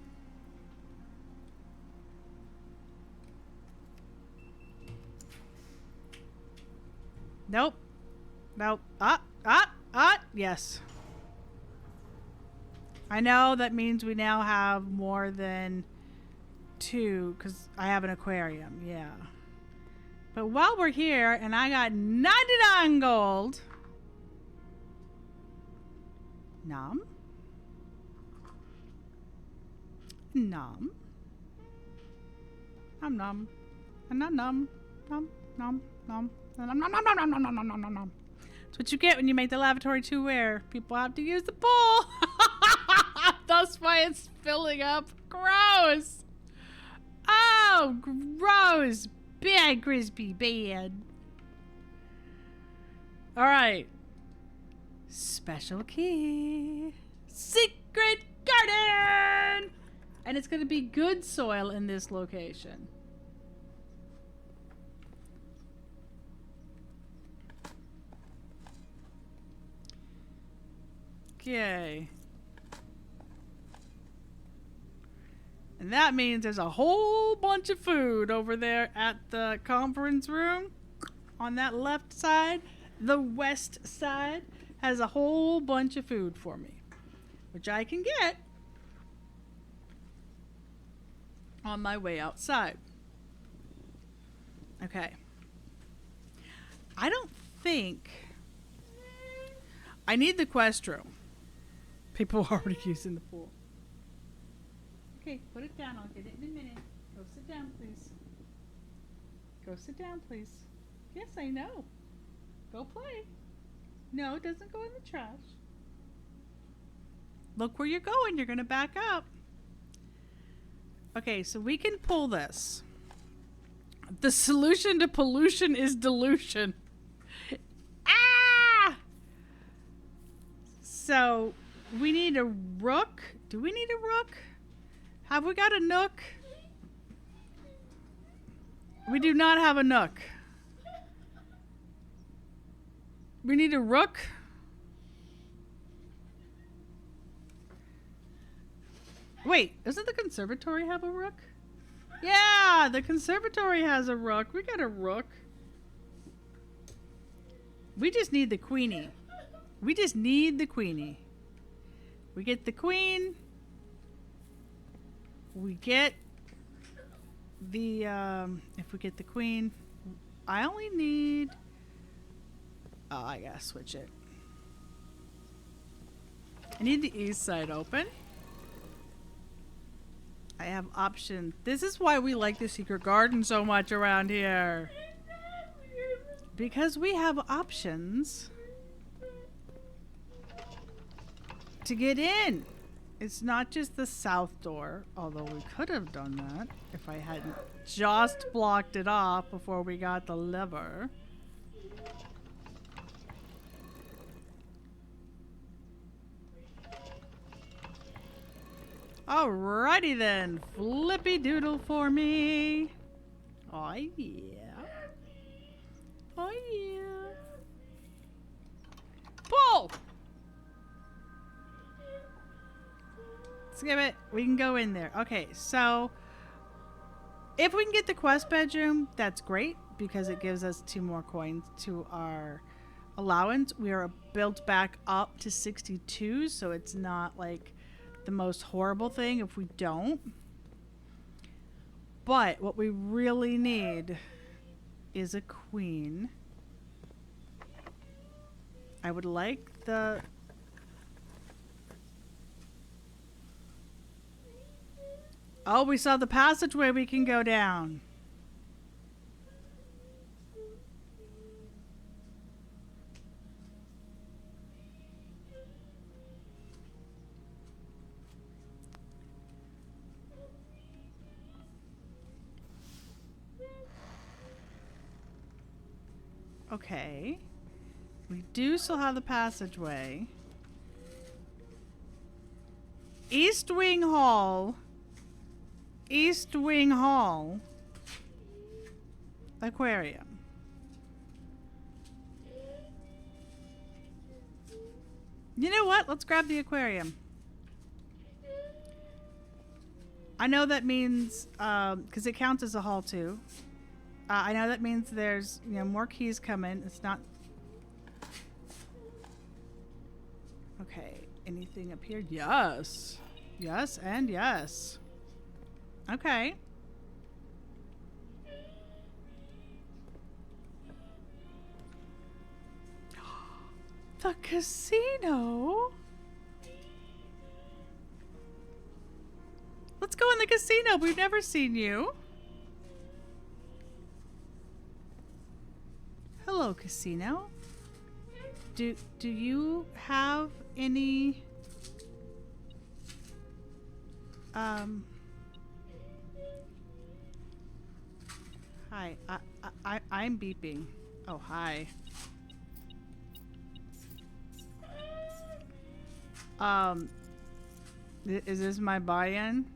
Nope. Nope. Yes. I know that means we now have more than 2 because I have an aquarium. Yeah. But while we're here and I got 99 gold. Nom. Nom. Nom nom. Nom nom. Nom nom nom. Nom nom nom nom nom nom nom nom nom nom. That's what you get when you make the lavatory too rare. People have to use the pool. That's why it's filling up. Gross. Oh, gross. Bad, crispy, bad. All right. Special key. Secret garden. And it's going to be good soil in this location. Okay. And that means there's a whole bunch of food over there at the conference room. On that left side, the west side has a whole bunch of food for me, which I can get on my way outside. Okay. I don't think I need the quest room. People are already using the pool. Okay, put it down. I'll get it in a minute. Go sit down, please. Go sit down, please. Yes, I know. Go play. No, it doesn't go in the trash. Look where you're going. You're going to back up. Okay, so we can pull this. The solution to pollution is dilution. Ah! So, we need a rook. Do we need a rook? Have we got a nook? We do not have a nook. We need a rook. Wait, doesn't the conservatory have a rook? Yeah, the conservatory has a rook. We got a rook. We just need the queenie. We just need the queenie. We get the queen. We get the, if we get the queen, I only need, oh, I gotta switch it. I need the east side open. I have options. This is why we like the secret garden so much around here. Because we have options to get in. It's not just the south door, although we could have done that if I hadn't just blocked it off before we got the lever. Alrighty then, flippy doodle for me. Oh yeah. Oh yeah. Pull! Skip it. We can go in there. Okay, so if we can get the quest bedroom, that's great because it gives us 2 more coins to our allowance. We are built back up to 62, so it's not like the most horrible thing if we don't. But what we really need is a queen. I would like the... Oh, we saw the passageway we can go down. Okay. We do still have the passageway. East Wing Hall. East Wing Hall. Aquarium. You know what? Let's grab the aquarium. I know that means, because it counts as a hall too. I know that means there's, more keys coming. It's not... Okay. Anything up here? Yes. Yes and yes. Okay. The casino? Let's go in the casino. We've never seen you. Hello, casino. Do you have any Hi. I'm beeping. Oh, hi. Is this my buy-in?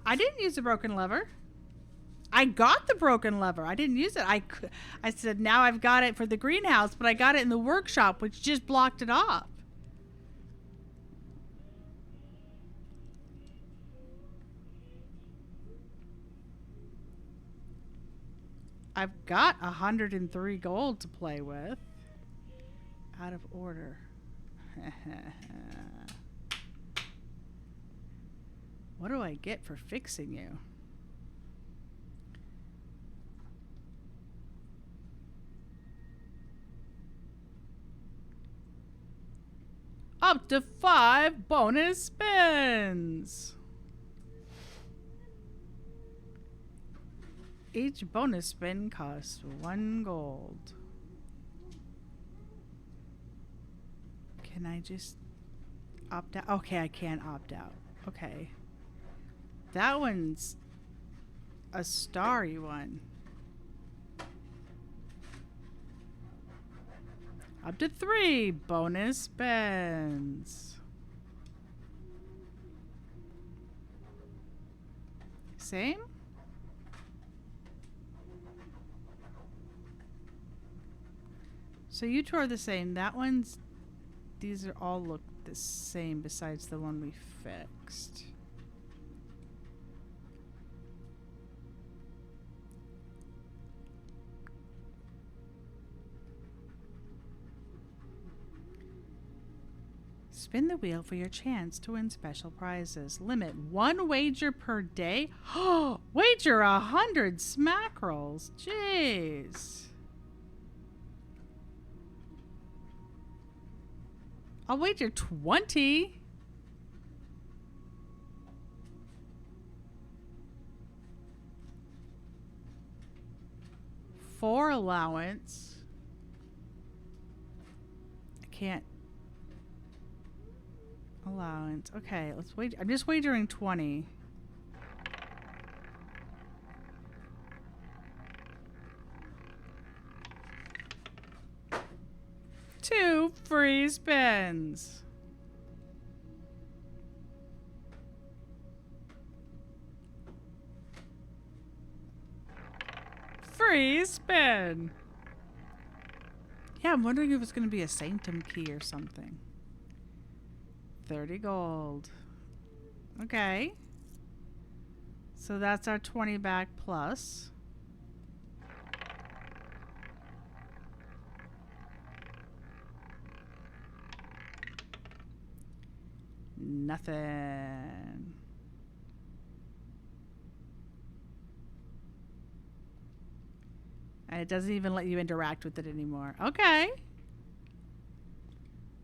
I didn't use a broken lever. I got the broken lever. I didn't use it. I said, now I've got it for the greenhouse, but I got it in the workshop, which just blocked it off. I've got 103 gold to play with. Out of order. What do I get for fixing you? Up to 5 bonus spins. Each bonus spin costs 1 gold. Can I just opt out? Okay, I can't opt out. Okay. That one's a starry one. Up to 3 bonus spins. Same? So you two are the same. That one's... These are all look the same besides the one we fixed. Spin the wheel for your chance to win special prizes. Limit 1 wager per day. Wager 100 smackrolls. Jeez. I'll wager 20. For allowance. I can't. Allowance. Okay, let's wait. I'm just wagering 20. Two free spins. Free spin. Yeah, I'm wondering if it's going to be a Sanctum key or something. 30 gold. Okay. So that's our 20 back plus. Nothing. And it doesn't even let you interact with it anymore. Okay.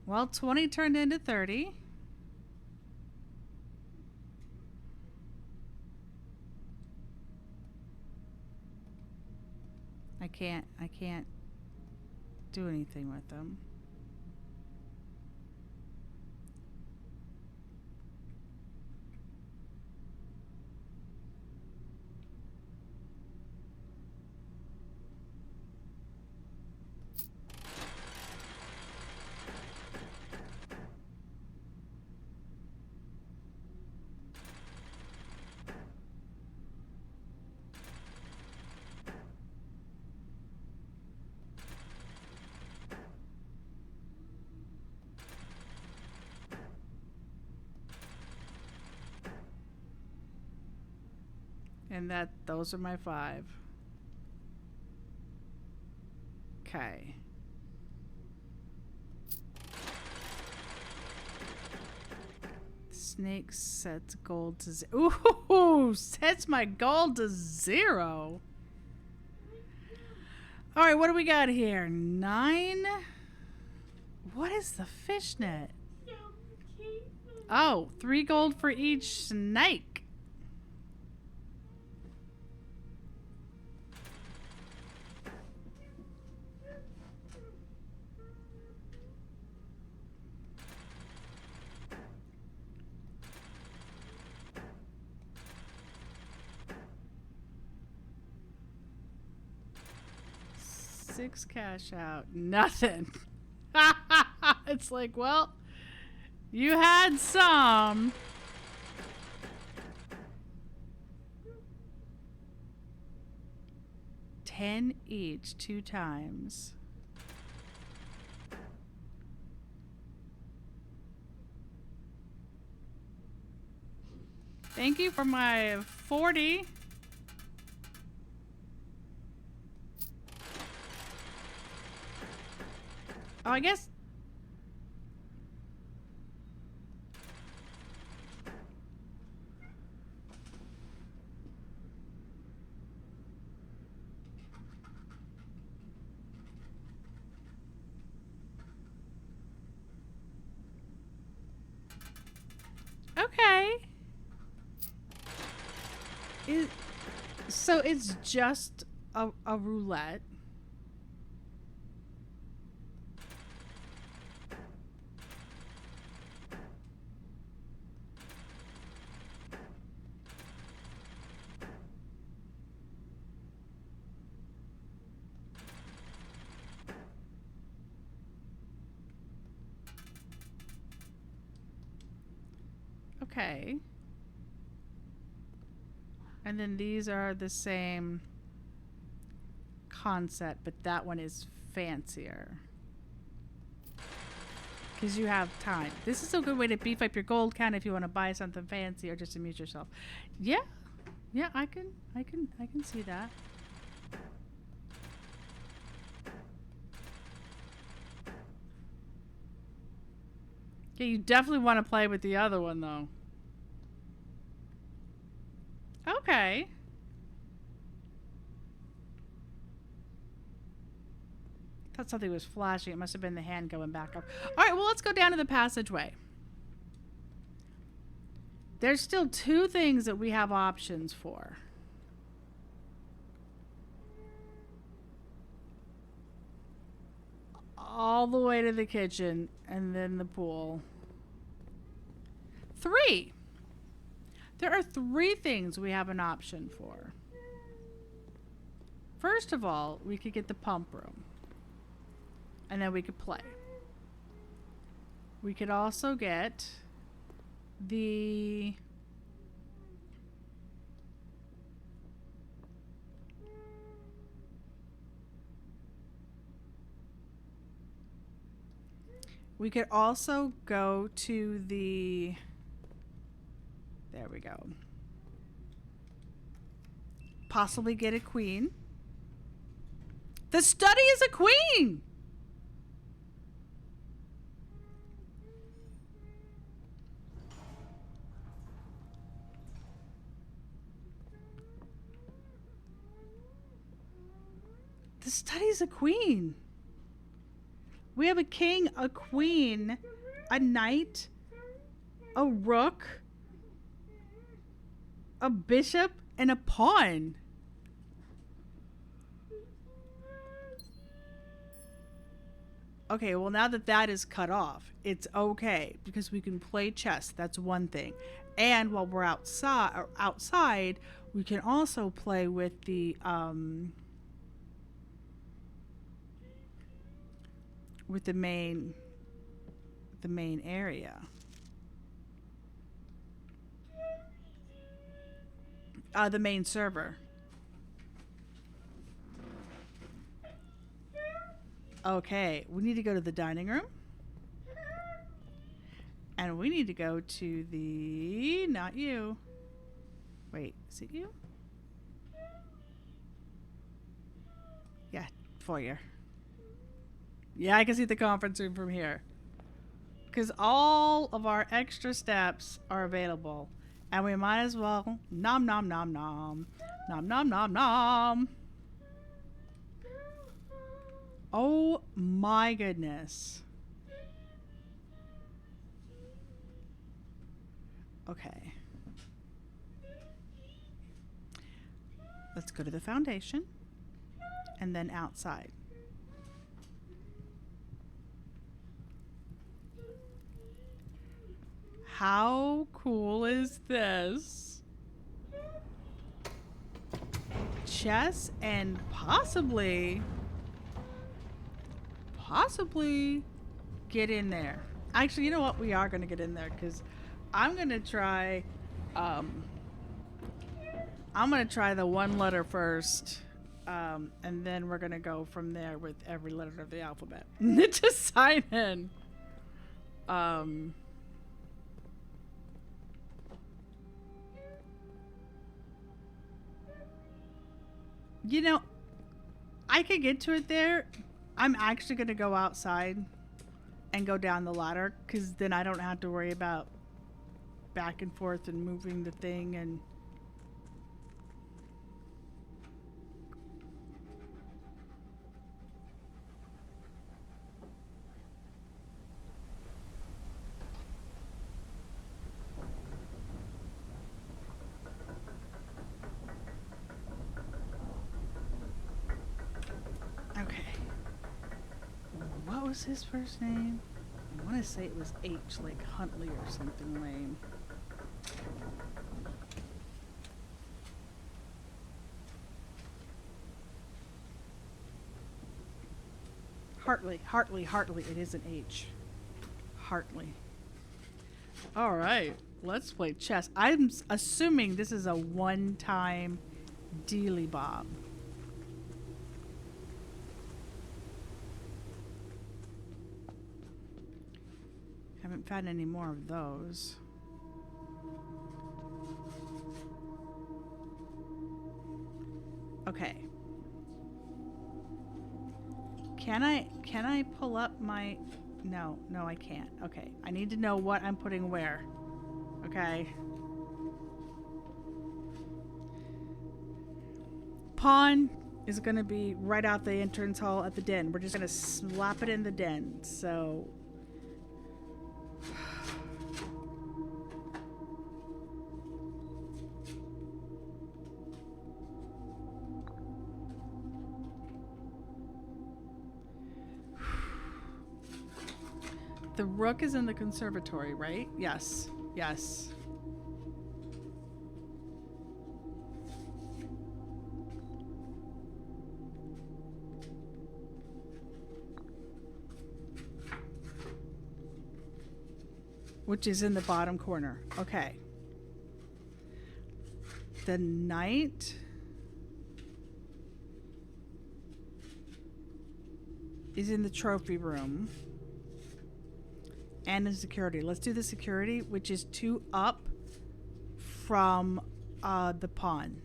Well, 20 turned into 30. I can't do anything with them. And those are my 5. Okay. Snake sets gold to 0. Ooh, sets my gold to 0. All right, what do we got here? 9. What is the fishnet? Oh, 3 gold for each snake. Six cash out. Nothing. It's like, well, you had some. 10 each 2 times. Thank you for my 40. Oh, I guess. Okay. So it's just a roulette. Okay. And then these are the same concept, but that one is fancier. Because you have time. This is a good way to beef up your gold count if you want to buy something fancy or just amuse yourself. Yeah. Yeah, I can see that. Yeah, you definitely want to play with the other one though. Okay. Thought something was flashing. It must have been the hand going back up. All right, well, let's go down to the passageway. There's still 2 things that we have options for. All the way to the kitchen and then the pool. 3. There are 3 things we have an option for. First of all, we could get the pump room. And then we could play. We could also get the we could also go to the there we go. Possibly get a queen. The study is a queen. The study's a queen. We have a king, a queen, a knight, a rook, a bishop, and a pawn. Okay, well now that that is cut off, it's okay because we can play chess. That's one thing. And while we're outside, we can also play with the main area. The main server. Okay, we need to go to the dining room. And we need to go to the... Not you. Wait, is it you? Yeah, foyer. Yeah, I can see the conference room from here. Because all of our extra steps are available. And we might as well nom nom nom nom. Nom nom nom nom. Oh my goodness. Okay. Let's go to the foundation. And then outside. How cool is this? Chess and possibly get in there. Actually, you know what? We are going to get in there because I'm going to try the 1 letter first And then we're gonna go from there with every letter of the alphabet to sign in. You know, I could get to it there. I'm actually gonna go outside and go down the ladder because then I don't have to worry about back and forth and moving the thing and. Okay. What was his first name? I want to say it was H, like Huntley or something lame. Hartley. It is an H. Hartley. All right, let's play chess. I'm assuming this is a one-time dealy bob. Haven't found any more of those. Okay. Can I pull up my... No, I can't. Okay. I need to know what I'm putting where. Okay. Pawn is going to be right out the entrance hall at the den. We're just going to slap it in the den. So... The rook is in the conservatory, right? Yes. Yes. Which is in the bottom corner. Okay. The knight is in the trophy room. And in security. Let's do the security, which is 2 up from the pawn.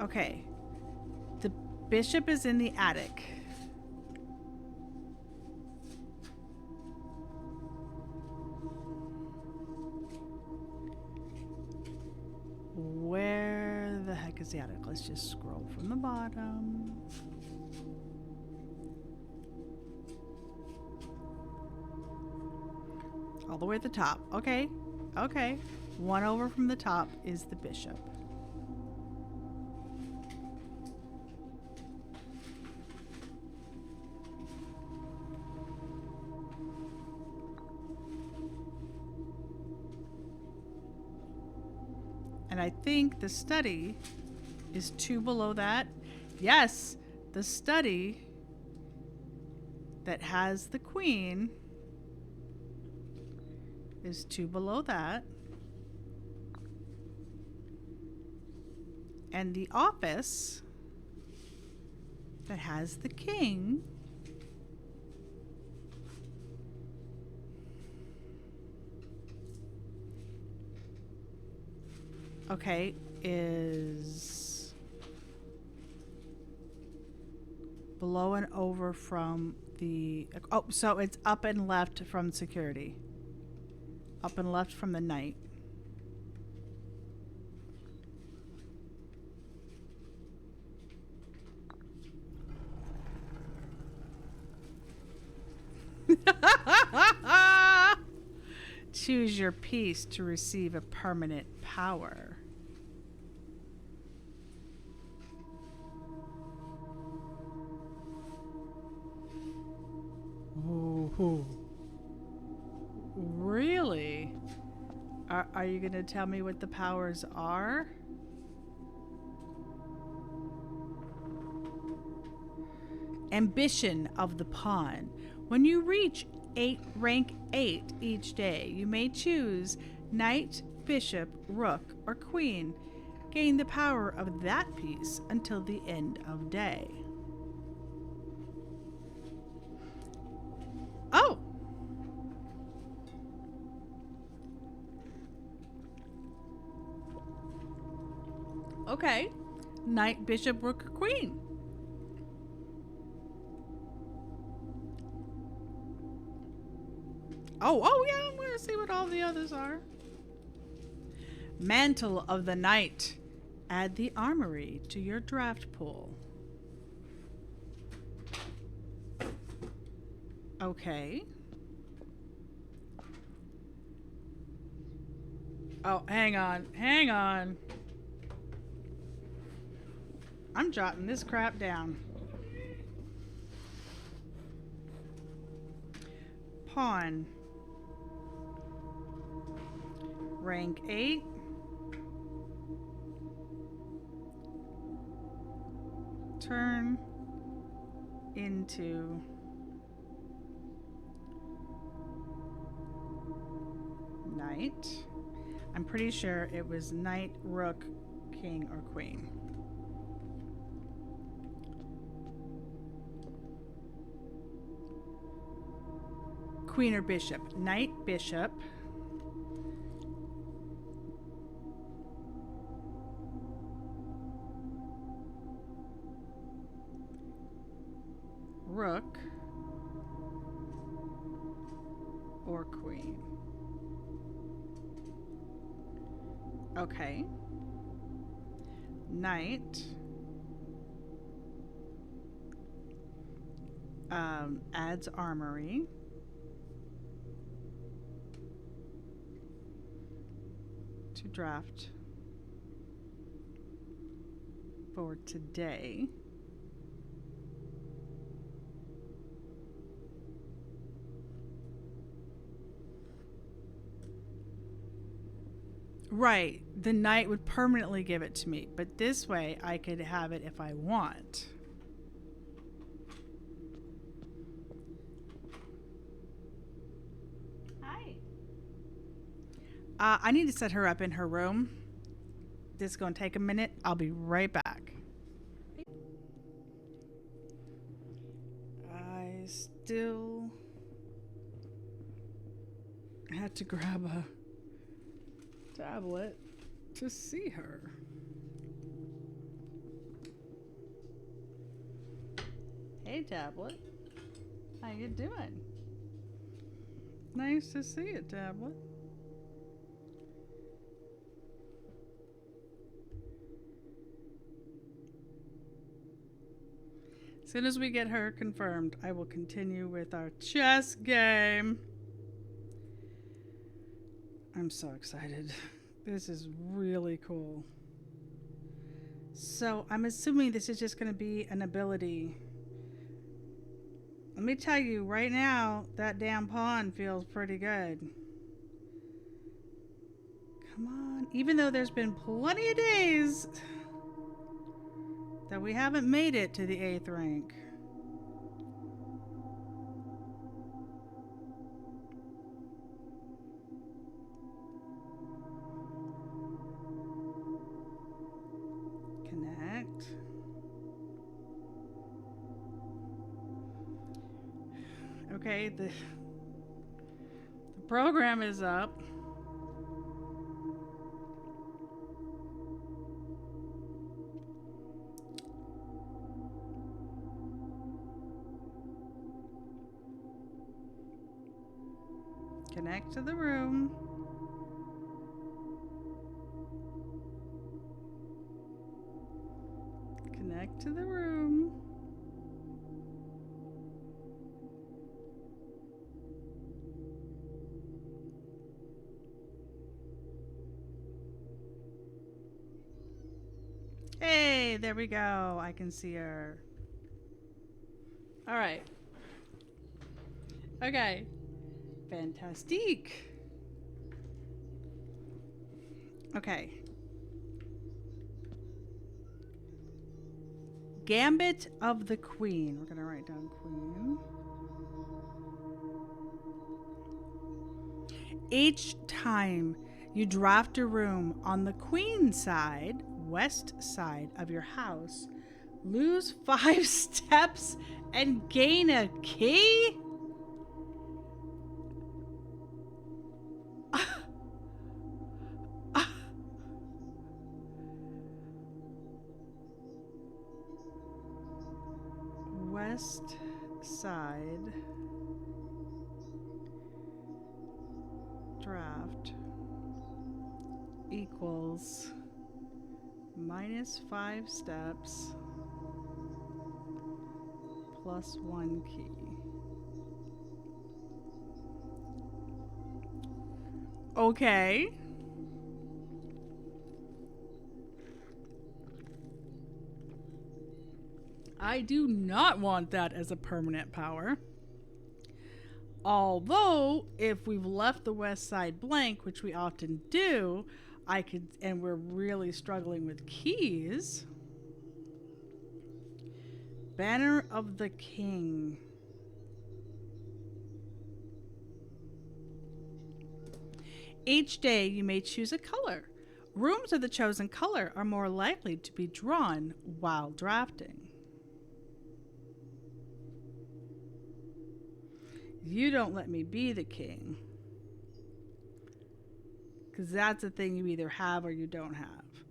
Okay. The bishop is in the attic. Where the heck is the attic? Let's just scroll from the bottom. All the way at the top. Okay. Okay. 1 over from the top is the bishop. And I think the study is 2 below that. Yes, the study that has the queen is 2 below that. And the office that has the king is below and over from the... Oh, so it's up and left from security. Up and left from the knight. Choose your piece to receive a permanent power. Ooh. Really? Are you going to tell me what the powers are? Ambition of the pawn. When you reach rank 8 each day. You may choose knight, bishop, rook, or queen. Gain the power of that piece until the end of day. Oh! Okay. Knight, bishop, rook, queen. Oh yeah, I'm gonna see what all the others are. Mantle of the Knight. Add the armory to your draft pool. Okay. Oh, hang on. Hang on. I'm jotting this crap down. Pawn. Rank 8. Turn into knight. I'm pretty sure it was knight, rook, king, or queen. Queen or bishop? Knight, bishop. Rook or queen. Okay. Knight. Adds armory. To draft for today. Right. The knight would permanently give it to me, but this way I could have it if I want. Hi. I need to set her up in her room. This is going to take a minute. I'll be right back. I still had to grab a tablet to see her. Hey, tablet. How you doing? Nice to see you, tablet. As soon as we get her confirmed, I will continue with our chess game. I'm so excited. This is really cool. So I'm assuming this is just going to be an ability. Let me tell you right now, that damn pawn feels pretty good. Come on. Even though there's been plenty of days that we haven't made it to the 8th rank. Connect. Okay, the program is up. Connect to the room. Connect to the room. Hey, there we go. I can see her. All right. Okay. Fantastique. Okay. Gambit of the Queen. We're going to write down Queen. Each time you draft a room on the queen side, west side of your house, lose 5 steps and gain a key? West side draft equals -5 steps plus 1 key. Okay. I do not want that as a permanent power. Although, if we've left the west side blank, which we often do, I could, and we're really struggling with keys. Banner of the King. Each day you may choose a color. Rooms of the chosen color are more likely to be drawn while drafting. You don't let me be the king. Because that's a thing you either have or you don't have.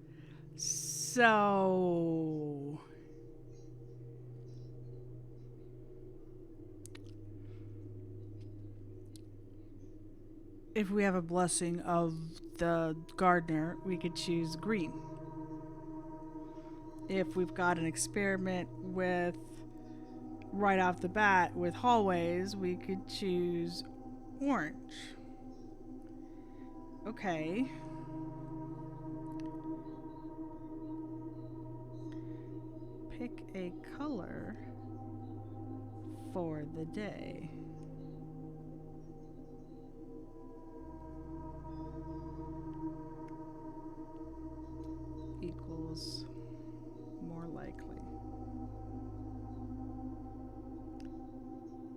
So... if we have a blessing of the gardener, we could choose green. If we've got an experiment with, right off the bat, with hallways, we could choose orange. Okay. Pick a color for the day. Equals more likely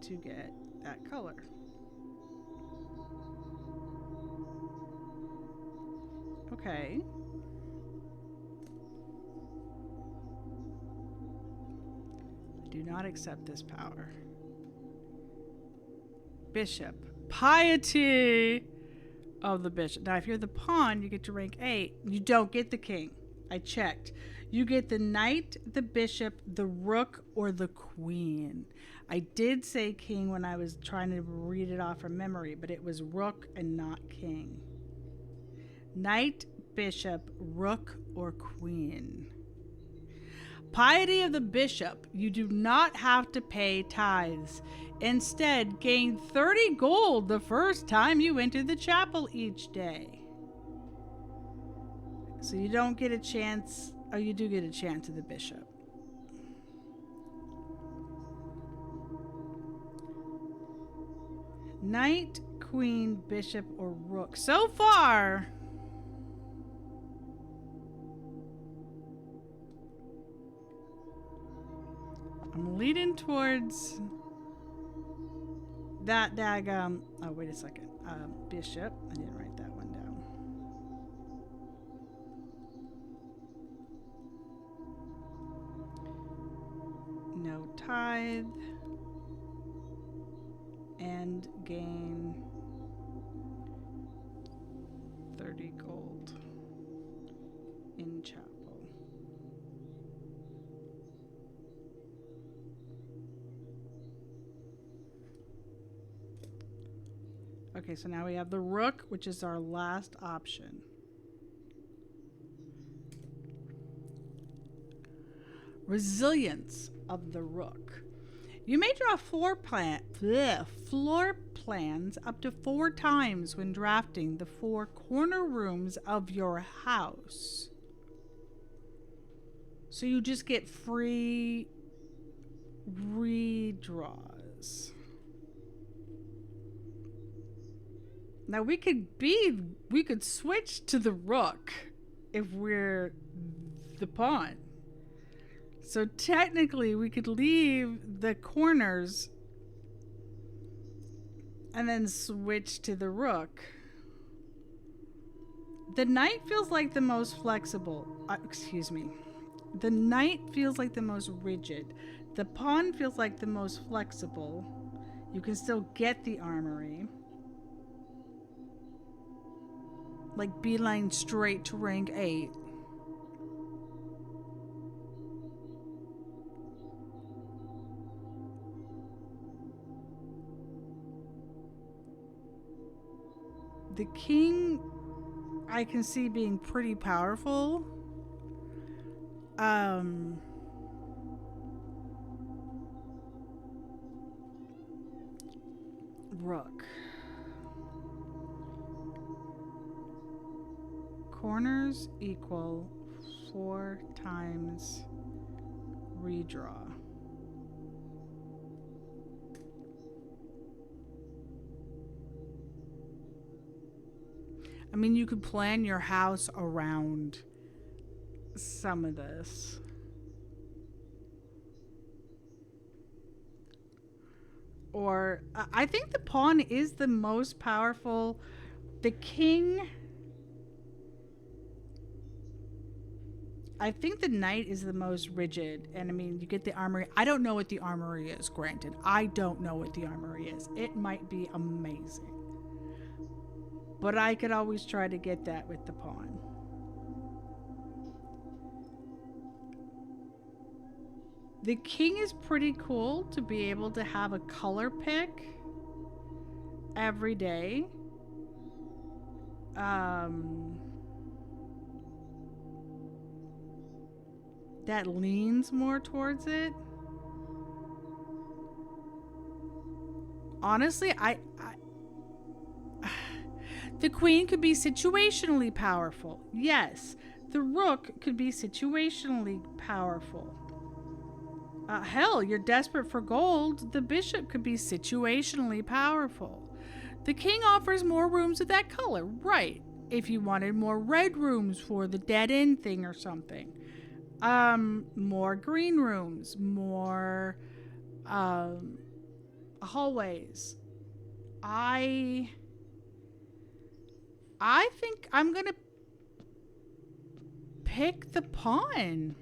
to get that color. Okay. I do not accept this power. Bishop. Piety of the bishop. Now, if you're the pawn, you get to rank 8. You don't get the king. I checked. You get the knight, the bishop, the rook, or the queen. I did say king when I was trying to read it off from memory, but it was rook and not king. Knight, bishop, rook, or queen. Piety of the bishop. You do not have to pay tithes. Instead, gain 30 gold the first time you enter the chapel each day. So you don't get a chance, or you do get a chance at the bishop. Knight, queen, bishop, or rook. So far, I'm leading towards that daggum. Oh, wait a second. Bishop. I didn't write that one down. No tithe. And gain 30 gold in chapel. Okay, so now we have the rook, which is our last option. Resilience of the rook. You may draw floor plans up to 4 times when drafting the 4 corner rooms of your house. So you just get free redraws. Now we could switch to the rook if we're the pawn. So technically we could leave the corners and then switch to the rook. The knight feels like the most flexible. Excuse me. The knight feels like the most rigid. The pawn feels like the most flexible. You can still get the armory. Like beeline straight to rank 8. The king, I can see being pretty powerful. Rook. Corners equal 4 times redraw. I mean, you could plan your house around some of this. Or, I think the pawn is the most powerful. The king, I think the knight is the most rigid. And I mean, you get the armory. I don't know what the armory is, granted. I don't know what the armory is. It might be amazing. But I could always try to get that with the pawn. The king is pretty cool to be able to have a color pick every day. That leans more towards it. Honestly, the queen could be situationally powerful. Yes, the rook could be situationally powerful. Hell, you're desperate for gold. The bishop could be situationally powerful. The king offers more rooms of that color, right? If you wanted more red rooms for the dead end thing or something. More green rooms, more hallways. I think I'm gonna pick the pawn.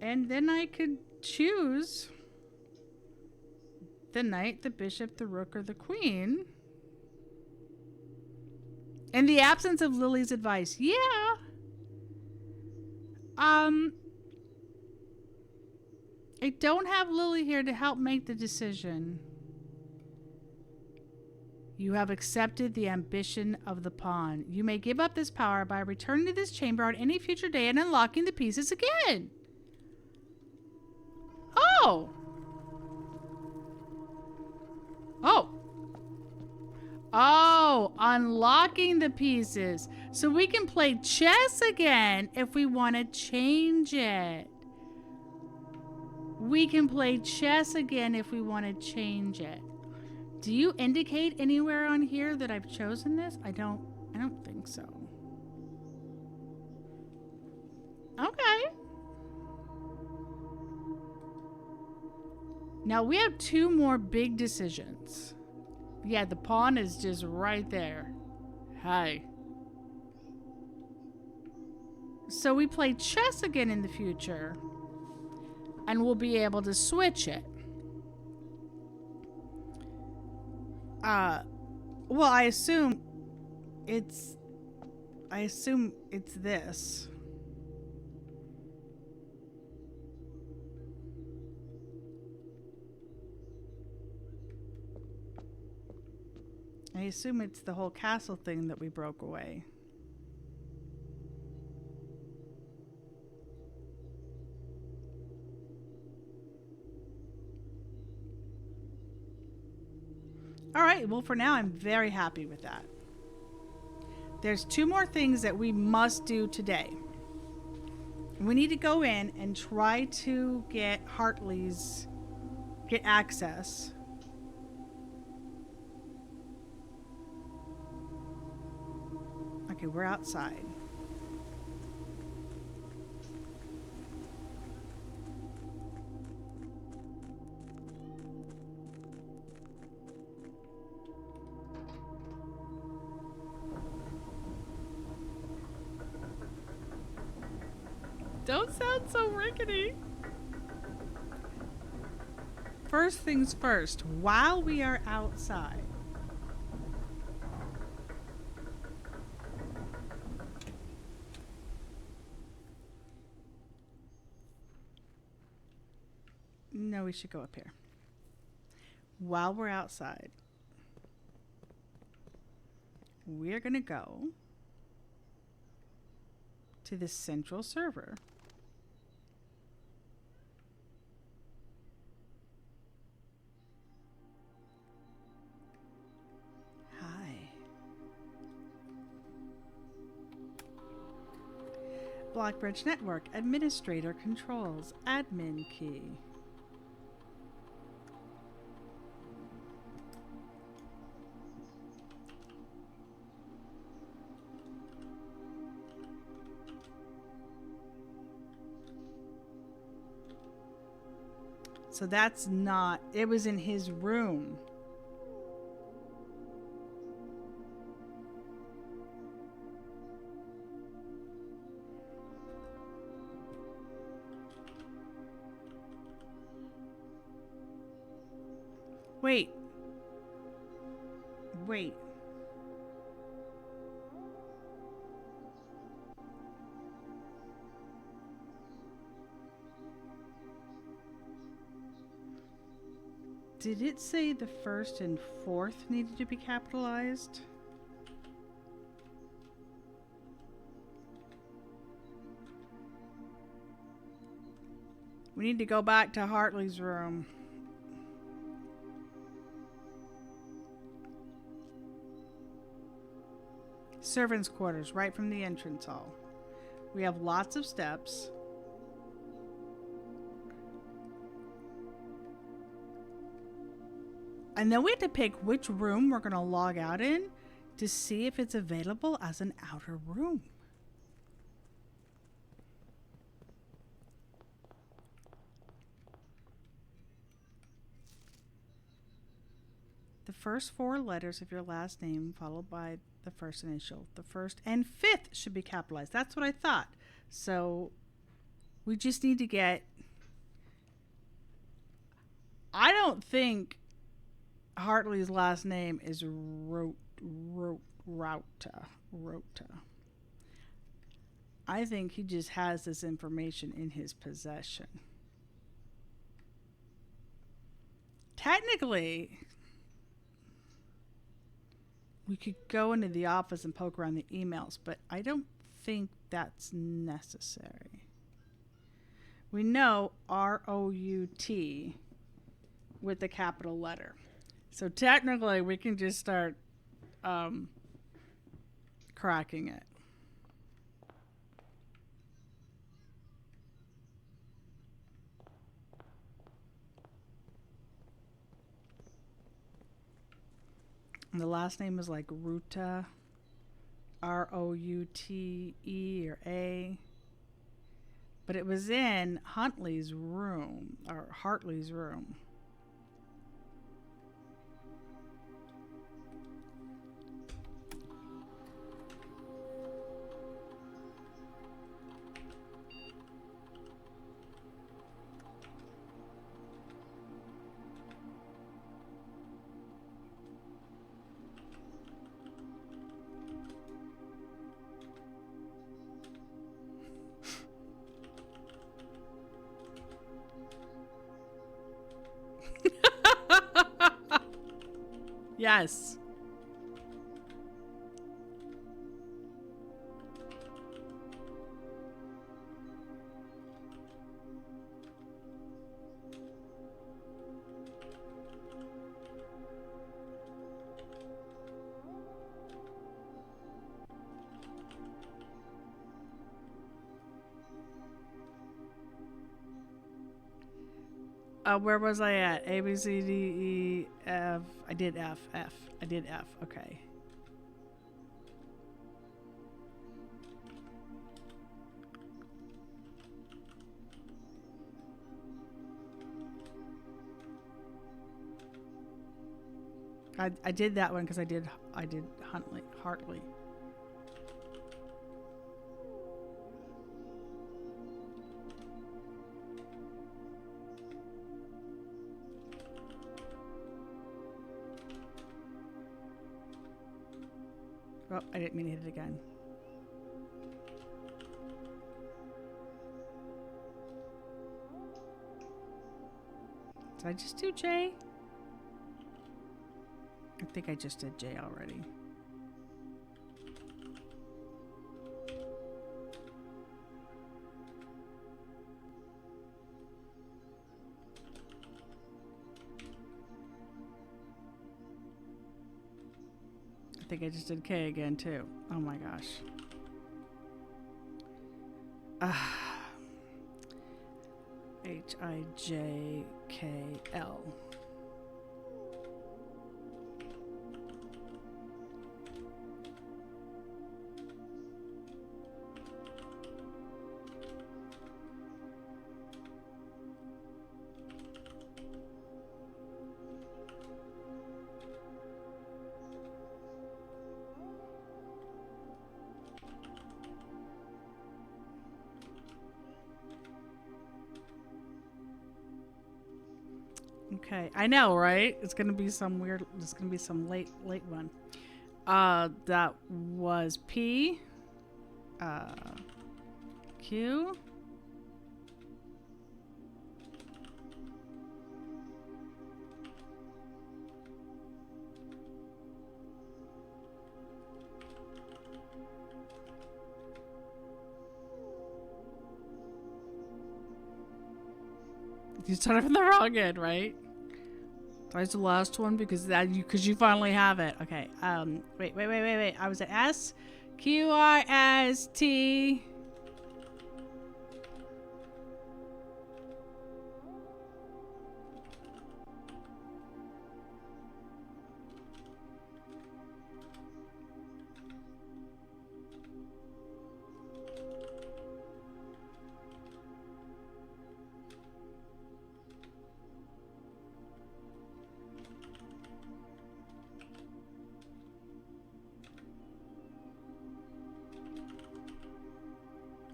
And then I could choose the knight, the bishop, the rook, or the queen. In the absence of Lily's advice, yeah. I don't have Lily here to help make the decision. You have accepted the ambition of the pawn. You may give up this power by returning to this chamber on any future day and unlocking the pieces again. Oh! Oh! Oh, unlocking the pieces. So we can play chess again if we want to change it. We can play chess again if we want to change it. Do you indicate anywhere on here that I've chosen this? I don't think so. Okay. Now we have 2 more big decisions. Yeah, the pawn is just right there. Hi. So we play chess again in the future. And we'll be able to switch it. Well, I assume it's this. I assume it's the whole castle thing that we broke away. All right, well, for now, I'm very happy with that. There's 2 more things that we must do today. We need to go in and try to get Hartley's, get access. Okay, we're outside. Don't sound so rickety. First things first, while we are outside, no, we should go up here. While we're outside, we're going to go to the central server. Hi. Blockbridge Network Administrator Controls Admin Key. So that's not, it was in his room. Wait. Wait. Did it say the first and fourth needed to be capitalized? We need to go back to Hartley's room. Servants' quarters, right from the entrance hall. We have lots of steps. And then we have to pick which room we're going to log out in to see if it's available as an outer room. The first four letters of your last name followed by the first initial. The first and fifth should be capitalized. That's what I thought. So we just need to get... I don't think Hartley's last name is Rota. I think he just has this information in his possession. Technically, we could go into the office and poke around the emails, but I don't think that's necessary. We know R-O-U-T with the capital letter. So technically, we can just start cracking it. And the last name is like Ruta, R-O-U-T-E or A. But it was in Huntley's room, or Hartley's room. Yes. Where was I at? A, B, C, D, E, F. I did F. I did F. Okay. I did that one because I did Hartley. Oh, I didn't mean to hit it again. Did I just do J? I think I just did J already. I think I just did K again too. Oh my gosh. H-I-J-K-L. Okay, I know, right? It's gonna be some weird. It's gonna be some late one. That was P. Q. You started from the wrong end, right? That's the last one because you finally have it. Okay. Wait. I was at S, Q, R, S, T.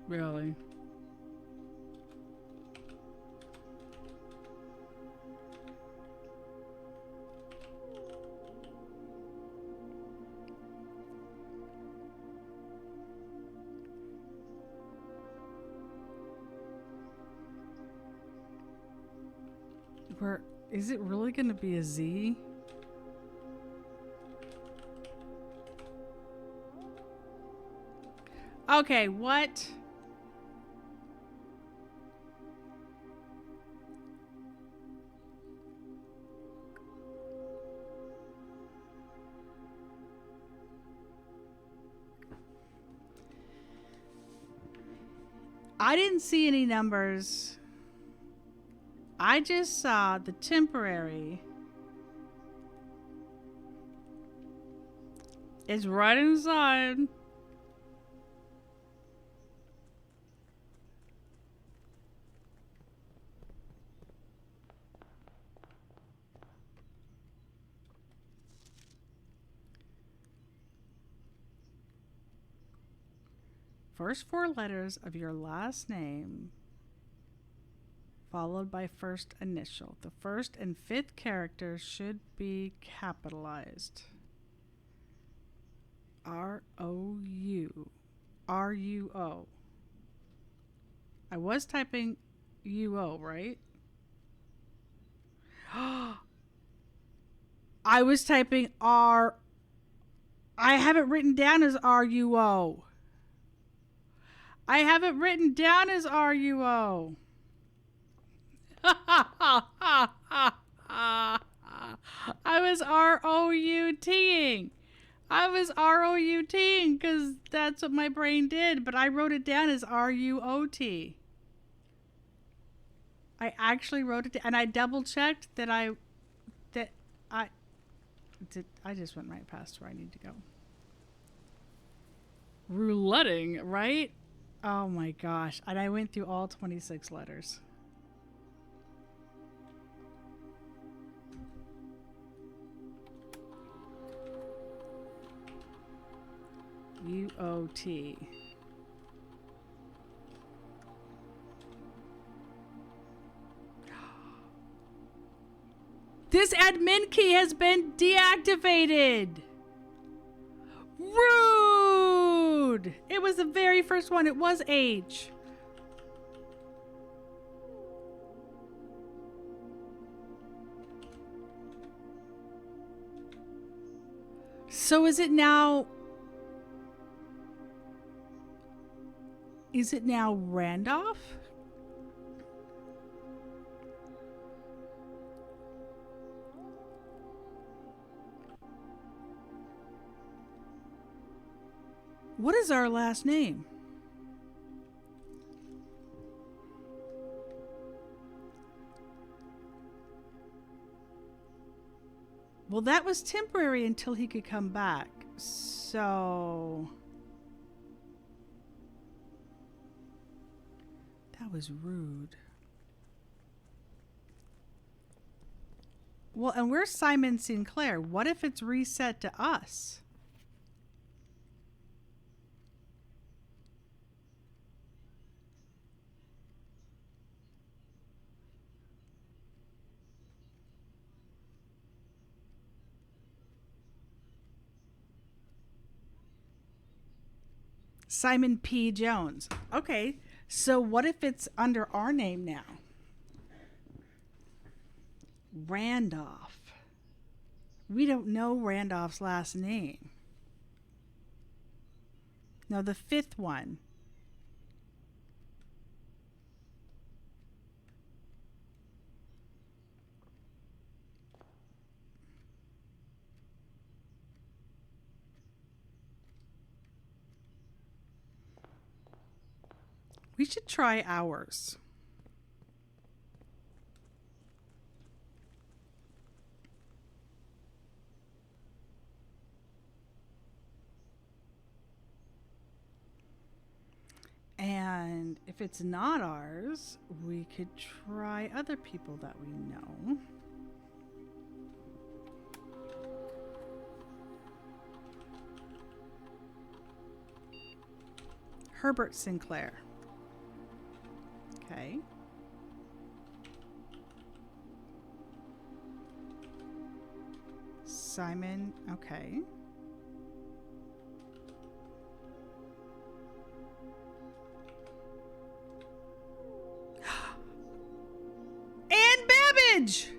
Really? Is it really going to be a Z? Okay, what? I didn't see any numbers. I just saw the temporary. It's right inside. First four letters of your last name, followed by first initial. The first and fifth characters should be capitalized. R-O-U. R-U-O. I was typing U-O, right? I was typing R. I have it written down as R-U-O. I have it written down as R-U-O. I was R-O-U-T-ing. I was R-O-U-T-ing because that's what my brain did, but I wrote it down as R-U-O-T. I actually wrote it down, and I double checked that I just went right past where I need to go. Rouletting, right? Oh my gosh. And I went through all 26 letters. U-O-T. This admin key has been deactivated. Rude! Rude. It was the very first one. It was H. So is it now... Is it now Randolph? What is our last name? Well, that was temporary until he could come back. So... That was rude. Well, and we're Simon Sinclair. What if it's reset to us? Simon P. Jones. Okay, so what if it's under our name now? Randolph. We don't know Randolph's last name. No, the fifth one. We should try ours. And if it's not ours, we could try other people that we know. Herbert Sinclair. Okay. Simon, okay. Anne Babbage!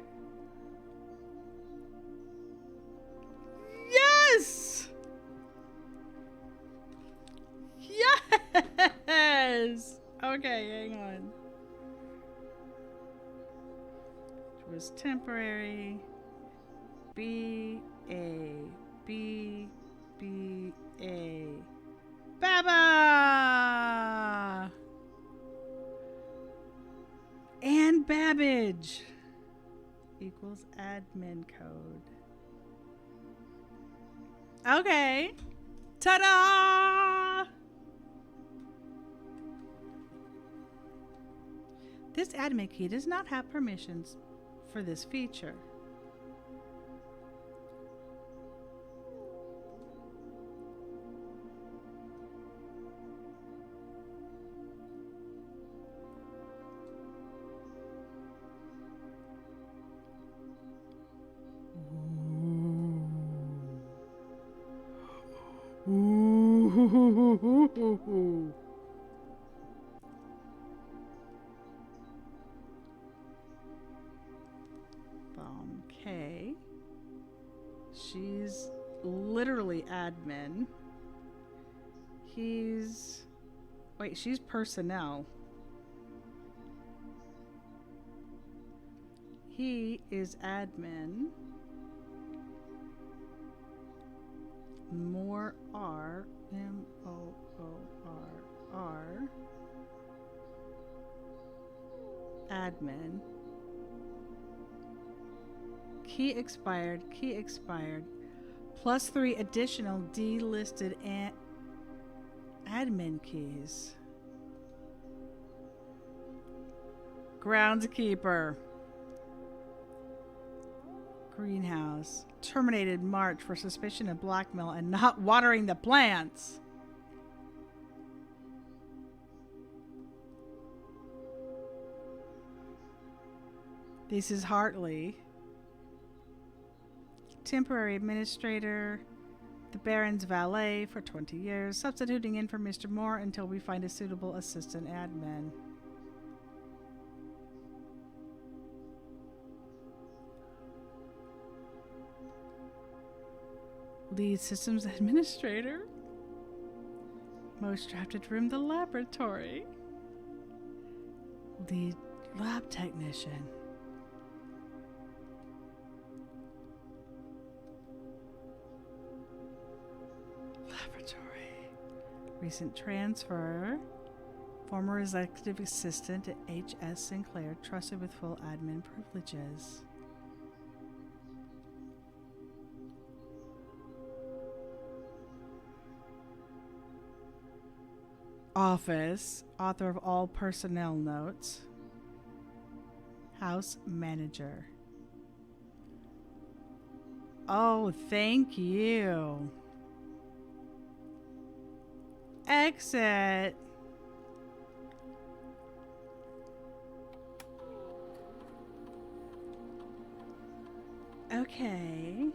Yes! Yes! Okay, hang on. It was temporary. B A B B A Baba! Anne Babbage equals admin code. Okay. Ta-da! This admin key does not have permissions for this feature. Ooh. Okay. She's literally admin. He's... Wait, she's personnel. He is admin. More R. M-O-O-R-R. Admin. Key expired. Key expired. +3 additional delisted admin keys. Groundskeeper. Greenhouse. Terminated March for suspicion of blackmail and not watering the plants. This is Hartley. Temporary administrator. the Baron's valet for 20 years, substituting in for Mr. Moore until we find a suitable assistant admin. Lead systems administrator. Most drafted room, the laboratory. Lead lab technician. Laboratory. Recent transfer. Former executive assistant at H.S. Sinclair, trusted with full admin privileges. Office, author of all personnel notes. House manager. Oh, thank you. Exit. Okay.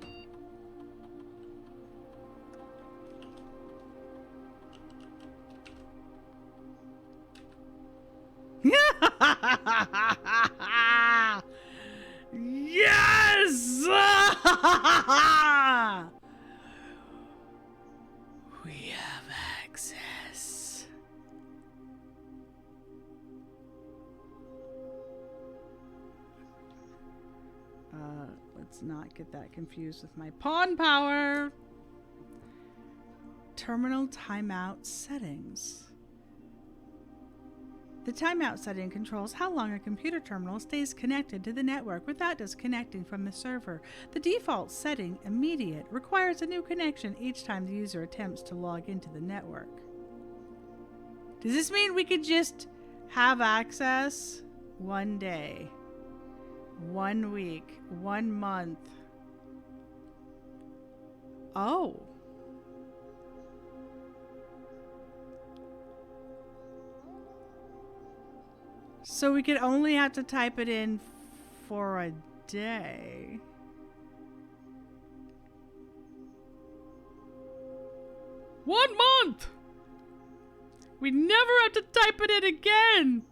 Yes! We have access. Let's not get that confused with my pawn power. Terminal timeout settings. The timeout setting controls how long a computer terminal stays connected to the network without disconnecting from the server. The default setting, immediate, requires a new connection each time the user attempts to log into the network. Does this mean we could just have access 1 day, 1 week, 1 month? Oh. So we could only have to type it in for a day. One month! We never have to type it in again!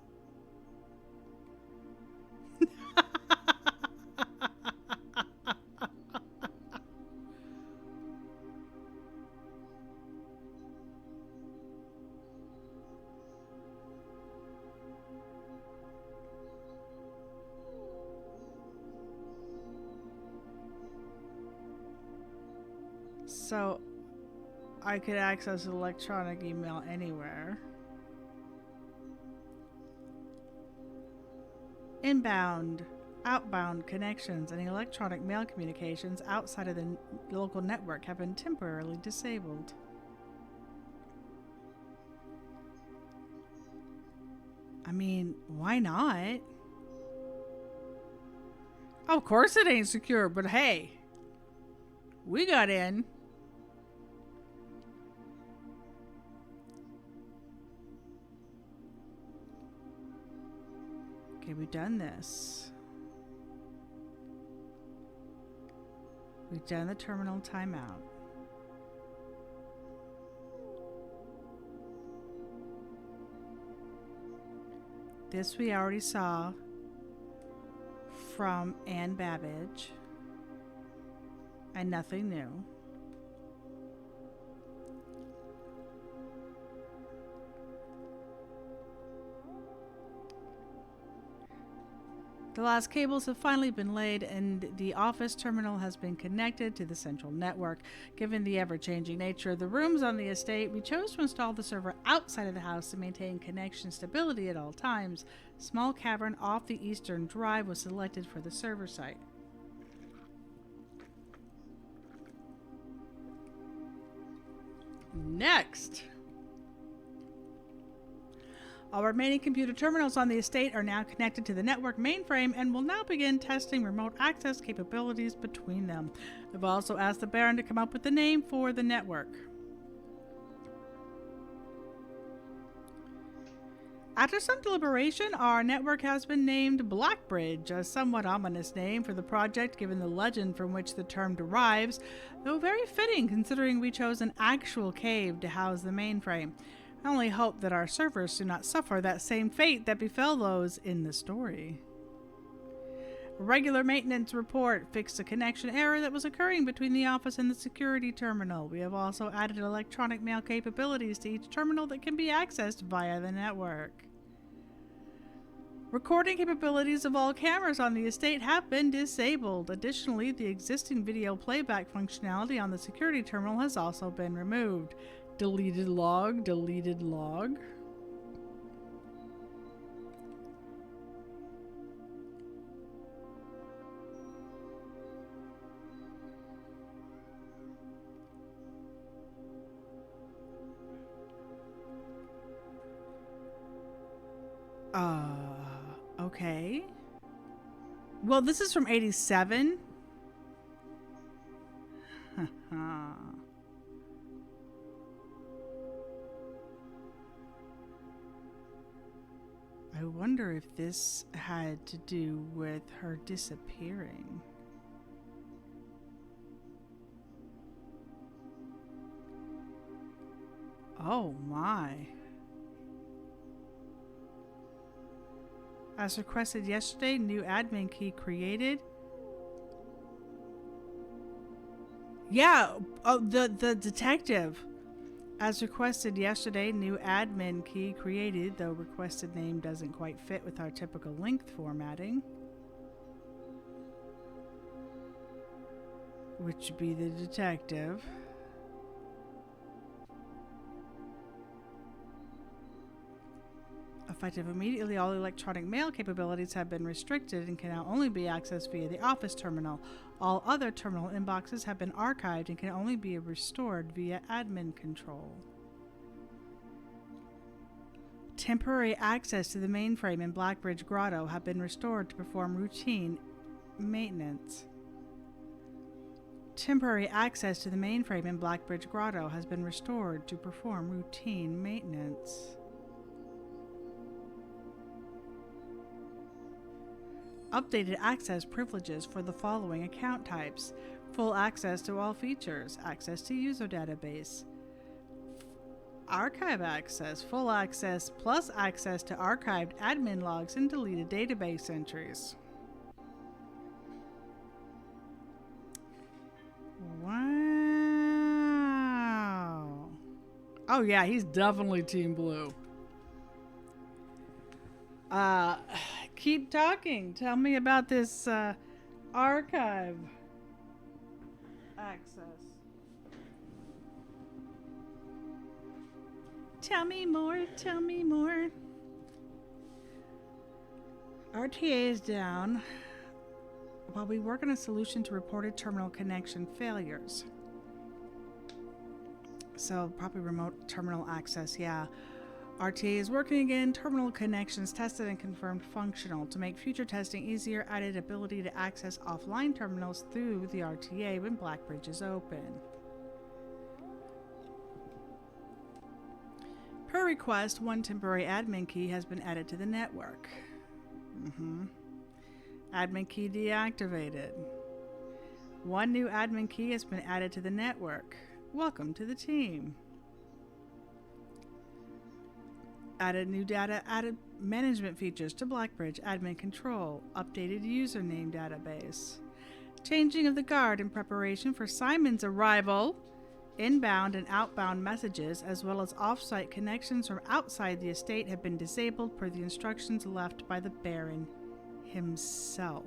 So, I could access electronic email anywhere. Inbound, outbound connections, and electronic mail communications outside of the local network have been temporarily disabled. I mean, why not? Of course it ain't secure, but hey, we got in. Okay, we've done this. We've done the terminal timeout. This we already saw from Ann Babbage, and nothing new. The last cables have finally been laid and the office terminal has been connected to the central network. Given the ever-changing nature of the rooms on the estate, we chose to install the server outside of the house to maintain connection stability at all times. Small cavern off the eastern drive was selected for the server site. Next! All remaining computer terminals on the estate are now connected to the network mainframe and will now begin testing remote access capabilities between them. I've also asked the Baron to come up with a name for the network. After some deliberation, our network has been named Blackbridge, a somewhat ominous name for the project given the legend from which the term derives, though very fitting considering we chose an actual cave to house the mainframe. I only hope that our servers do not suffer that same fate that befell those in the story. A regular maintenance report fixed a connection error that was occurring between the office and the security terminal. We have also added electronic mail capabilities to each terminal that can be accessed via the network. Recording capabilities of all cameras on the estate have been disabled. Additionally, the existing video playback functionality on the security terminal has also been removed. Deleted log, deleted log. Okay. Well, this is from 87. I wonder if this had to do with her disappearing. Oh my. As requested yesterday, new admin key created. Yeah, the detective. As requested yesterday, new admin key created, though requested name doesn't quite fit with our typical length formatting. Which would be the detective. Effective immediately, all electronic mail capabilities have been restricted and can now only be accessed via the office terminal. All other terminal inboxes have been archived and can only be restored via admin control. Temporary access to the mainframe in Blackbridge Grotto have been restored to perform routine maintenance. Temporary access to the mainframe in Blackbridge Grotto has been restored to perform routine maintenance. Updated access privileges for the following account types. Full access to all features, access to user database, archive access, full access plus access to archived admin logs and deleted database entries. Wow. Oh yeah, he's definitely Team Blue. Keep talking. Tell me about this archive access. Tell me more. Tell me more. RTA is down while we work on a solution to reported terminal connection failures. So probably remote terminal access, yeah. RTA is working again. Terminal connections tested and confirmed functional. To make future testing easier, added ability to access offline terminals through the RTA when Blackbridge is open. Per request, one temporary admin key has been added to the network. Admin key deactivated. One new admin key has been added to the network. Welcome to the team. Added new data, added management features to Blackbridge admin control, updated username database. Changing of the guard in preparation for Simon's arrival. Inbound and outbound messages, as well as off-site connections from outside the estate, have been disabled per the instructions left by the Baron himself.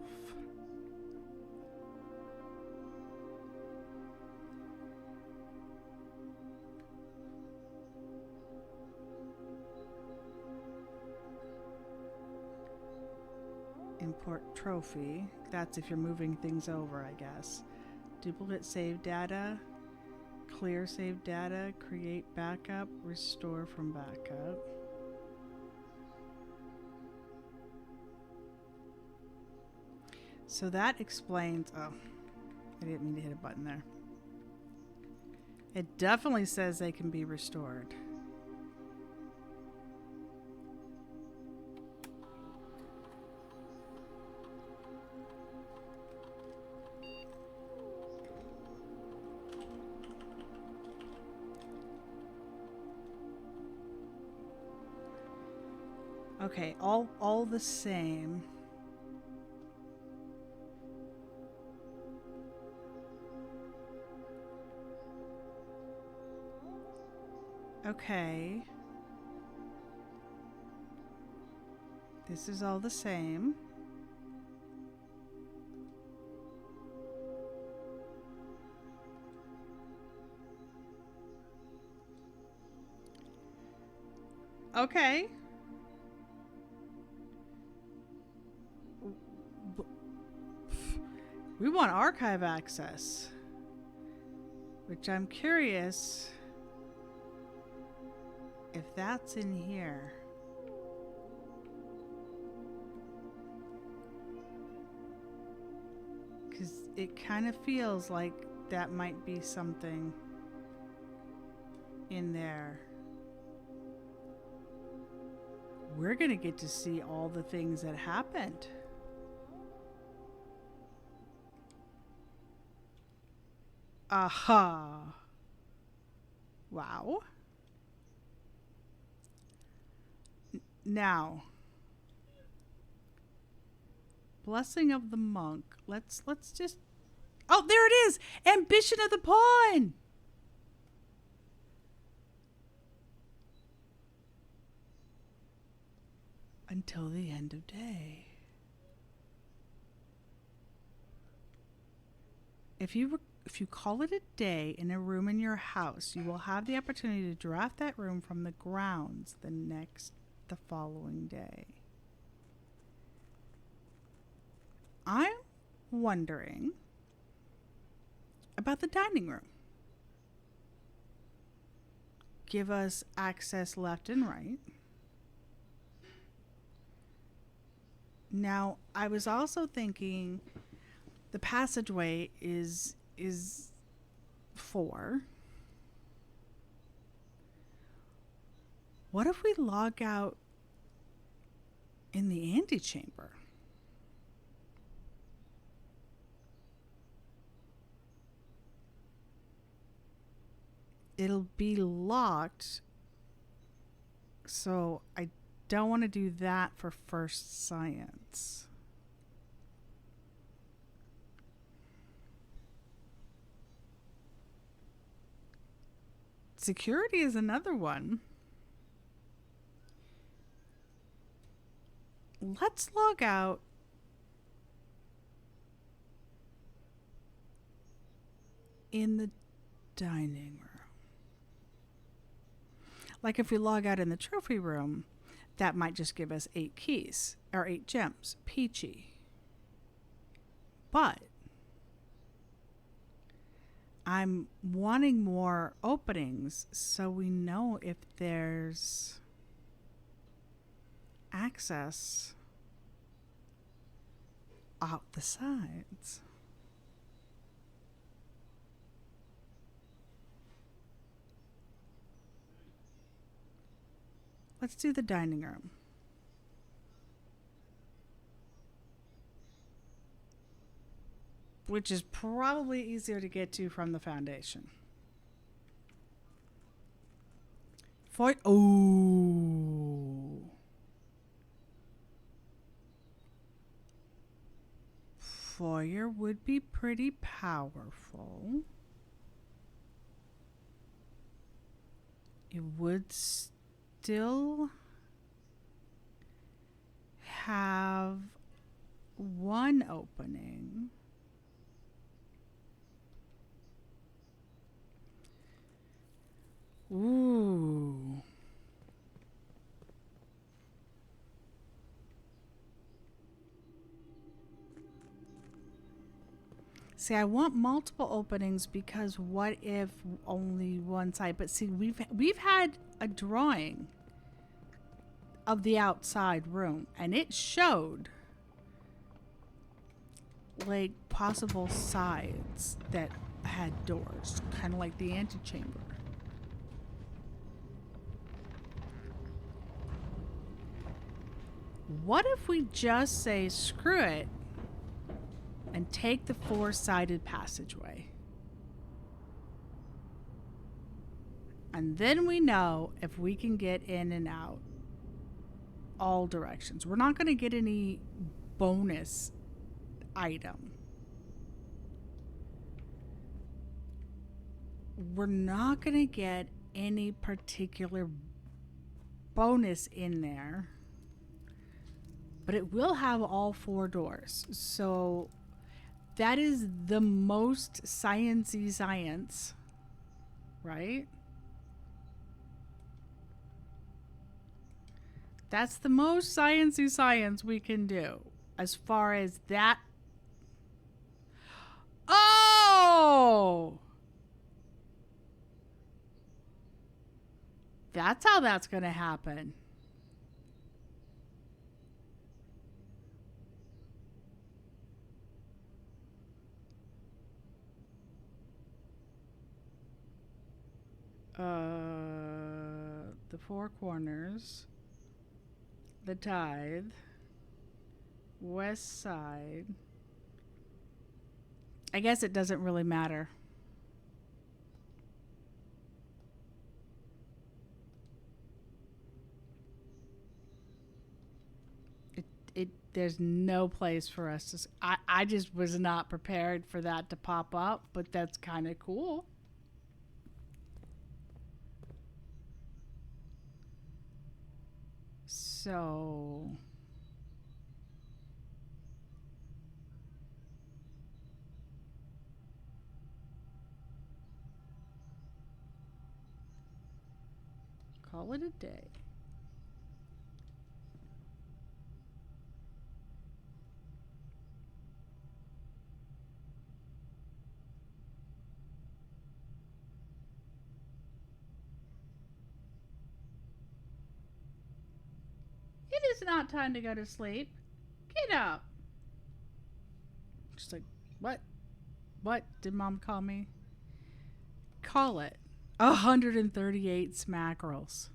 Import trophy. That's if you're moving things over, I guess. Duplicate save data. Clear save data. Create backup. Restore from backup. So that explains... Oh, I didn't mean to hit a button there. It definitely says they can be restored. Okay, all the same. Okay. This is all the same. Okay. We want archive access, which I'm curious if that's in here. Because it kind of feels like that might be something in there. We're going to get to see all the things that happened. Aha. Wow. Now, Blessing of the Monk. Let's just... Oh, there it is! Ambition of the Pawn! Until the end of day. If you call it a day in a room in your house, you will have the opportunity to draft that room from the grounds the following day. I'm wondering about the dining room. Give us access left and right. Now, I was also thinking the passageway is 4. What if we log out in the antechamber? It'll be locked, so I don't want to do that for first science. Security is another one. Let's log out in the dining room. Like if we log out in the trophy room, that might just give us 8 keys or 8 gems. Peachy. But I'm wanting more openings so we know if there's access out the sides. Let's do the dining room. Which is probably easier to get to from the foundation. Oh. Foyer would be pretty powerful. It would still have one opening. Ooh. See, I want multiple openings because what if only one side? But see, we've had a drawing of the outside room and it showed like possible sides that had doors, kind of like the antechamber. What if we just say screw it and take the 4-sided passageway? And then we know if we can get in and out all directions. We're not going to get any bonus item. We're not going to get any particular bonus in there, but it will have all 4 doors. So that is the most sciencey science, right? That's the most sciencey science we can do as far as that. Oh! That's how that's going to happen. The 4 corners, the tithe, west side. I guess it doesn't really matter. There's no place for us to. I just was not prepared for that to pop up, but that's kind of cool. So call it a day. It is not time to go to sleep. Get up. She's like, what? What did mom call me? Call it 138 smackerels.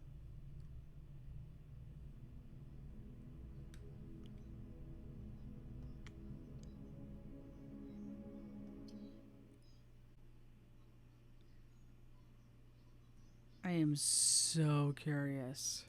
I am so curious.